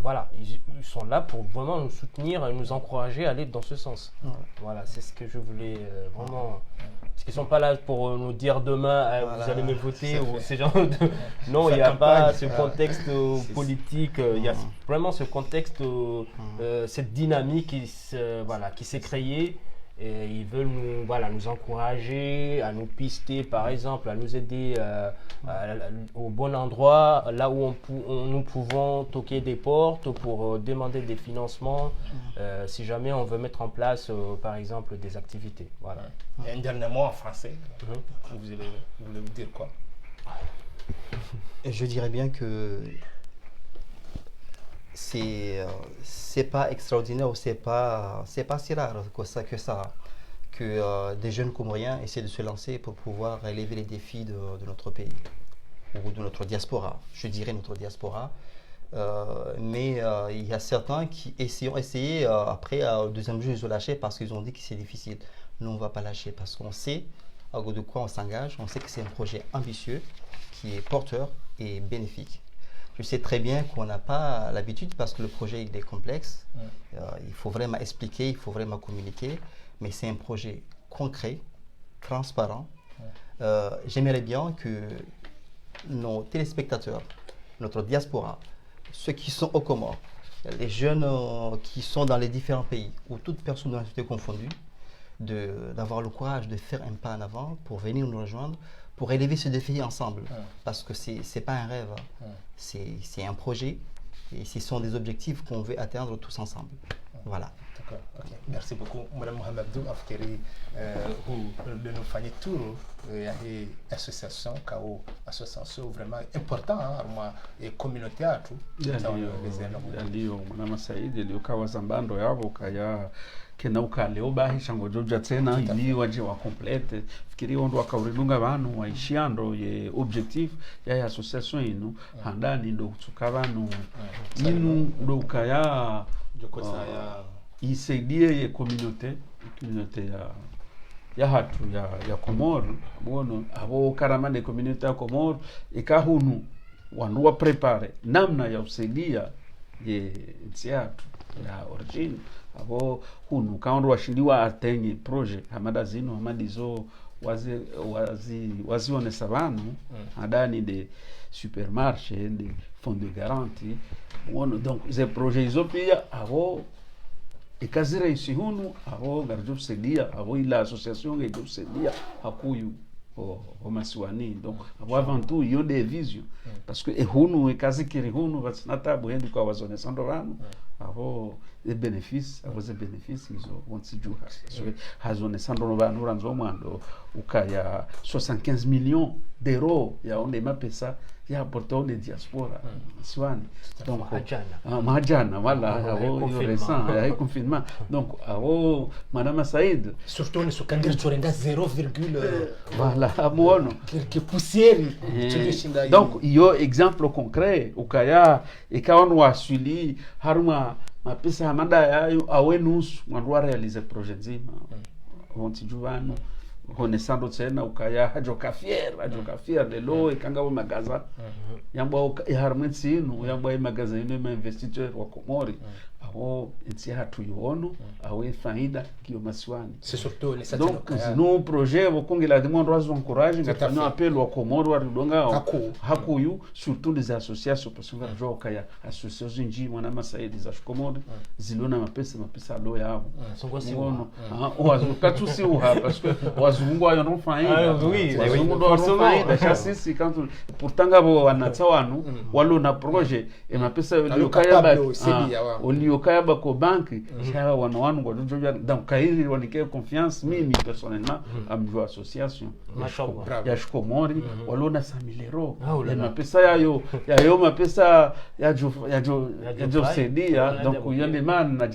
voilà, ils sont là pour vraiment nous soutenir et nous encourager à aller dans ce sens. Voilà, c'est ce que je voulais vraiment. Parce qu'ils ne sont pas là pour nous dire demain Voilà, vous allez me voter ou ces genre de. Non, il n'y a pas ce contexte politique, il y a vraiment ce contexte, cette dynamique qui s'est créée. Et ils veulent nous encourager, à nous pister par exemple, à nous aider au bon endroit, là où nous pouvons toquer des portes pour demander des financements, si jamais on veut mettre en place par exemple des activités. Voilà. Et un dernier mot en français, vous voulez dire quoi? Je dirais bien que c'est pas extraordinaire ou c'est pas si rare que des jeunes comoriens essaient de se lancer pour pouvoir relever les défis de notre pays ou de notre diaspora. Je dirais notre diaspora. Mais il y a certains qui ont essayé après au deuxième jour ils ont lâché parce qu'ils ont dit que c'est difficile. Nous on ne va pas lâcher parce qu'on sait de quoi on s'engage. On sait que c'est un projet ambitieux qui est porteur et bénéfique. Je sais très bien qu'on n'a pas l'habitude parce que le projet il est complexe. Il faut vraiment expliquer, il faut vraiment communiquer. Mais c'est un projet concret, transparent. J'aimerais bien que nos téléspectateurs, notre diaspora, ceux qui sont aux Comores, les jeunes qui sont dans les différents pays, ou toute personne de la société confondue, d'avoir le courage de faire un pas en avant pour venir nous rejoindre, pour élever ce défi ensemble. Parce que ce n'est pas un rêve, c'est un projet et ce sont des objectifs qu'on veut atteindre tous ensemble. Voilà. D'accord. Okay. Merci beaucoup. Madame Mohamedou Afkeri, de nous faire tour association, association vraiment important, et communautaire tout. Ndio mwana Saidi aliokawa zambando yavo kaya kena ukaleo bahisha ngojoja tena ili waje wa complete fikiri ondo wakauridunga banu waishiando ye objectif ya association ino handani ndo kutuka banu inu ndo kaya jokosa ya isaidie ye communauté ya hatu ya Komoro bono abo karamane communauté ya Komoro ikahunu wanua prepare namna ya usaidia ye ntiatu ya origine abo hunu kaondo washindiwa atenye project hamada zino hamadizo wazionesa banu adani de supermarché de fonds de garantie wono donc ces projets izo pia abo ikazira isihunu abo garjo kusaidia abo ila association garjo kusaidia hakuyu o masiwani donc abo avant tout yo des visions parce que ehunu ikazikiri hunu vatsnatabu hendi kwa wazone sando banu abo les bénéfices izo wonsijuha so hazone sando banu ranzo mwando ukaya 75 millions d'euros ya onde mapesa ya porto de diaspora swani donc majana wala abo récent ya confinement donc abo madame Said surtout ne sukangir chorenga 0, voilà amono que poussière donc yo exemple concret ukaya ikawan wasuli haruma mapesa hamada yayo awenus mwandu realize projet nzima vontijuvano honesando tena ukaya hajoka fier lelo ikanga wa magaza yamba iharmenti inu yamba magaza inu ma investiteur wa Komori aho inti hatu yono aho faida kio maswani c'est surtout les donc no projet vokongela demande razo encourage ngafanya appel wa Komori wa Ridonga hakuyu surtout les associations parce que joka ya association nji mwana masaidi za Komori zilona mapesa lo yao ngono wazuka tusi uha parce que wazungu ayo no faida wazungu do faida chasisi quand pourtant bo wanatsa wanu walo na projet e mapesa olioka ba ko banki cha wanu ngo dojo donc kairi wanike confiance mimi personnellement amjua association ya Komori walo na 100,000 euros e mapesa yayo mapesa ya sedia donc yande man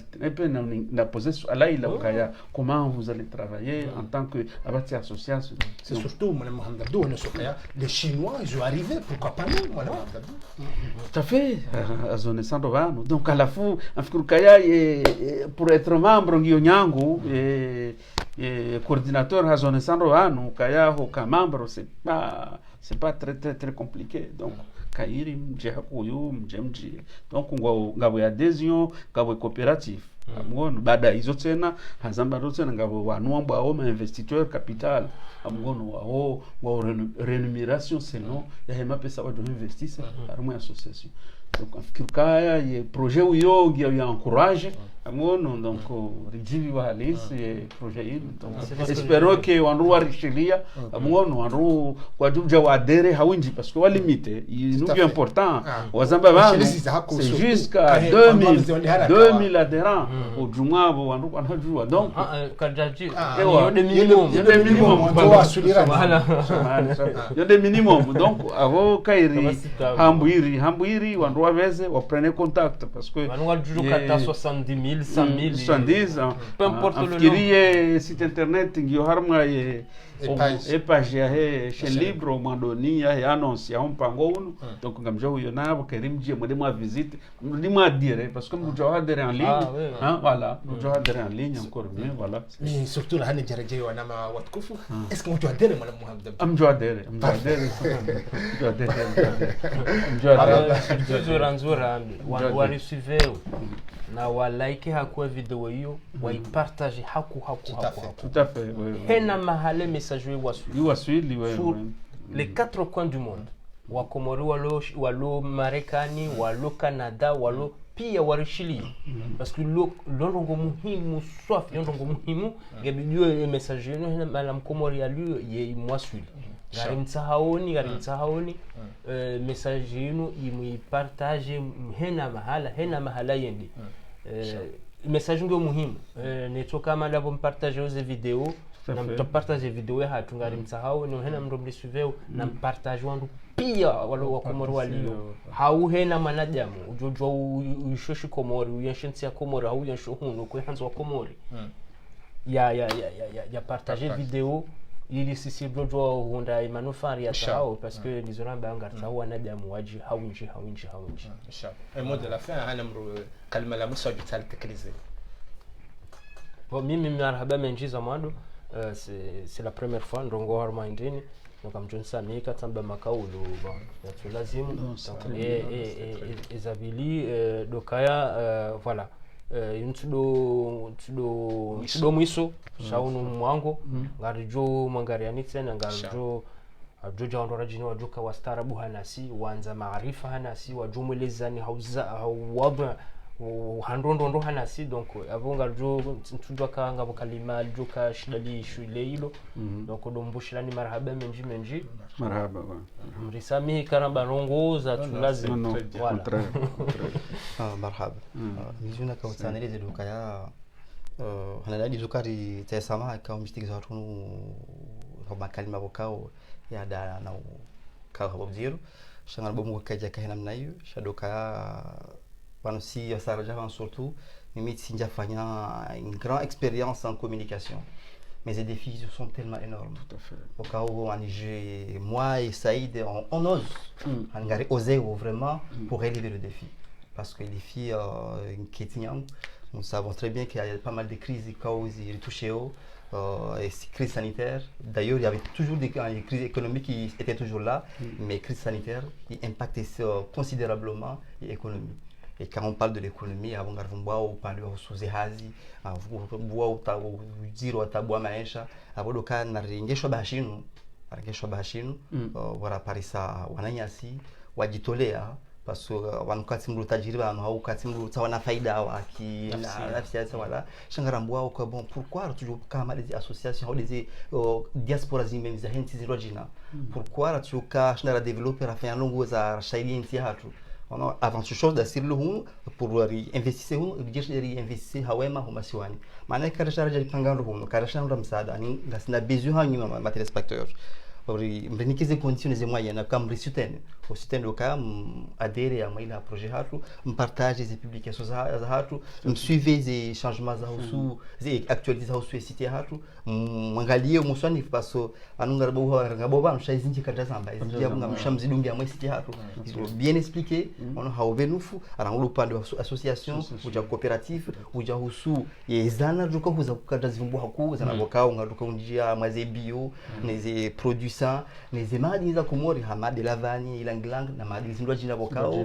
na poser à la il a comment vous allez travailler en tant que abati association. C'est surtout Mohamed Abdou les Chinois ils ont arrivé pourquoi pas nous Mohamed Abdou. Tout à fait à zone Sandovano donc à la fois afikirukaya pour être membre ngionyangu et coordinateur à zone Sandovano kaya ho ka membre c'est pas très compliqué donc kairi mje hakuyu mje donc ngabo ya adhesion ngabo coopérative amgono baada hizo tena hazamba tena ngabo wanuomba au investisseur capital amgono wa rémunération selon ya hema pesa wa investisse armo association donc afikirukaya ye projet uyo ngia encourage amgono donc rijivi wa halisi projet hili donc espero que wanru wa rishilia amgono wanru kwa juja wa adere hawinji parce que wa limite il est important wazamba bana c'est jusqu'à 2000 adhérents au jumabo wanru wanajua donc kajaji yode minimum yode minimum donc avo kairi hambuiri wanru waveze wa prendre contact parce que wanru kata 70,000 100,000 peu importe le nom site internet ngio harma page ya chaîne libre mandoni ya annonce ya mpango uno donc ngamjo huyo nabo kerimjie mwende mwa visite mwa dire parce que mjo adere en ligne voilà mjo adere en ligne encore mieux voilà mais surtout la hani jaraje wana ma watkufu est-ce que mjo adere mwana Mohamed Abdou mjo adere nzura wa receiver na wa like hakuwa video hiyo wa partage haku tout à fait hena mahale message waswili les 4 coins du monde wa Komori walo Marekani walo Canada walo pia warishili parce que longo muhimu swafi longo muhimu ngebijue message yenu na Komori alu ye mwaswili garimtsahaoni message yenu imuipartage hena mahala yendi message ndio muhimu netoka kama labo mpartage aux vidéos na mtapartage video ya hatungari msahau ni hena mndo mlisuiveo na mpartage wangu pia wale wa Komori walio hau hena manajamu ujojwa uishoshi Komori uyenshensi ya Komori hau yensho huno kwa hanzo wa Komori ya partage video ili sisi blojwa hunda manufari ya sao parce que nizoramba angarta huwa najamu waji hawinji inshallah et mot de la fin hana mro kalma la musa bital teklize bon mimi marhaba menjiza mwado c'est la première fois ndongo harma indini donc amjonsa mika tamba makaulu bon natulazimu ezabili dokaya voilà tudo mwiso shaunu mwango ngarijo mangariani tena ngarijo ajoja wandora jini wajuka wastarabu hanasi wanza maarifa hanasi wajumulezani hauwadha handrondo hanasi donc avonga jo tujwa kanga bukalima joka shidali shule hilo donc dombushilani marhaba menji marhaba mrisami karamba rongo za tulazimu voilà marhaba mizuna ka utaneleze dukaya hanadadi zukari tesama ka umishtikiza watu kwa kalima bokao ya dara na ka habobziro shanga bomu kaja kahina mnayo shadoka Pendant si ça va surtout, mais si j'ai fait une grande expérience en communication. Mais les défis sont tellement énormes. Tout à fait. Au cas où moi et Saïd, on ose, on a osé vraiment pour relever le défi. Parce que les défis qui nous savons très bien qu'il y a pas mal de crises qui ont touché et crise sanitaire. D'ailleurs, il y avait toujours des crises économiques qui étaient toujours là, mais crise sanitaire qui impactait considérablement l'économie. Et quand on parle de l'économie, on parle de Suzehazi, on parle maisha, abodoka na rengesho bashinu, wala parisa wananyasi, wajitolea, parce que wanukati mlu tajiri banu au kati mlu tawana faida waki nafsi ya wala shangarambwa au bon pourquoi toujours kama des associations ou des diaspora zimemi za henti zirojina pourquoi tu ka shana développer la fin longo za shaili nti hatu ono avant toute chose d'asirlo hunu pour investir hunu dire investir hawema humasiwani maana karashara jali pangano hunu karashara ndo msaada ni ngasina besoin hanyu ma téléspectateurs mrenikize conditions et moyens comme risutene au système local adhérer à maila projet hatu partager les publications hatu suivre les changements za husu les actualiser husu site hatu mwangalie muswani paso anungaraboba mshaizinji kadra samba izia kunga mshamzidumbi ya site hatu bien expliqué on haubenufu arangulu pande association uja coopérative uja husu yezana duko huza kadra zimbu haku zana bokao ngaduka unjia mwaze bio neze produits les emadi za komori hamade lavani ilang na madi zindwa jina bokao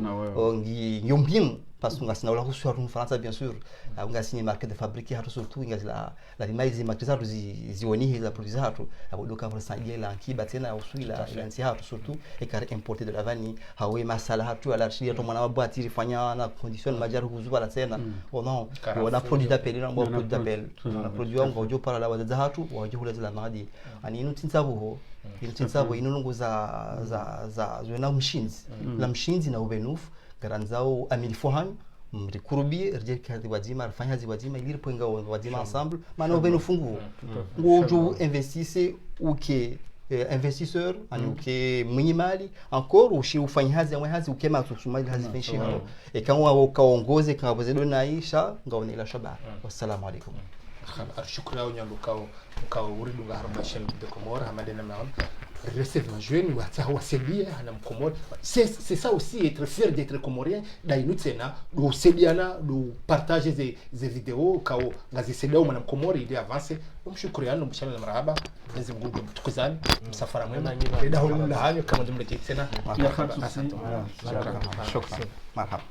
ngi yombim parce que ngasina wala husu haru France bien sûr ngasina marque de fabriquer haru surtout ngasila la image marque haru zioni hiza produits haru abodoka pour sangie la kiba tena husu ila nsi haru surtout et car importer de lavani hawe masala haru ala shia to mwana boîte rifanya na condition majar huzuba la tena non on produit d'appel na produit d'appel na produit on gojo para la waza haru wajo hula za madi ani inu tinsabu ilitensabo inungu za zona machines la machines na ubenufu garanzao amilifohan mrikurubi rjeka wazima rafanya wazima iliripoinga wazima ensemble maana ubenufu nguo investisse uke investisseur ani uke mwenye encore ushi ufanyazi hazi ukema tusumali hazi benshino et quand ukaongoze quand wazedo naisha ngaone ila shaba wassalamu alaikum shukran au nyalukao mkao uridunga harba shen de Comores hamadena maon recevement jeune ou ça wasebia na Comores c'est ça aussi être fier d'être comorien dainutena do sebiana do partager des vidéos kao ngazisebia mwana Comores ili avance mshukuriano mshana na marhaba nzi mgugu tukuzani msafara mwema ndio hulu hanyo kama ndimlete tena asante shukran marhaba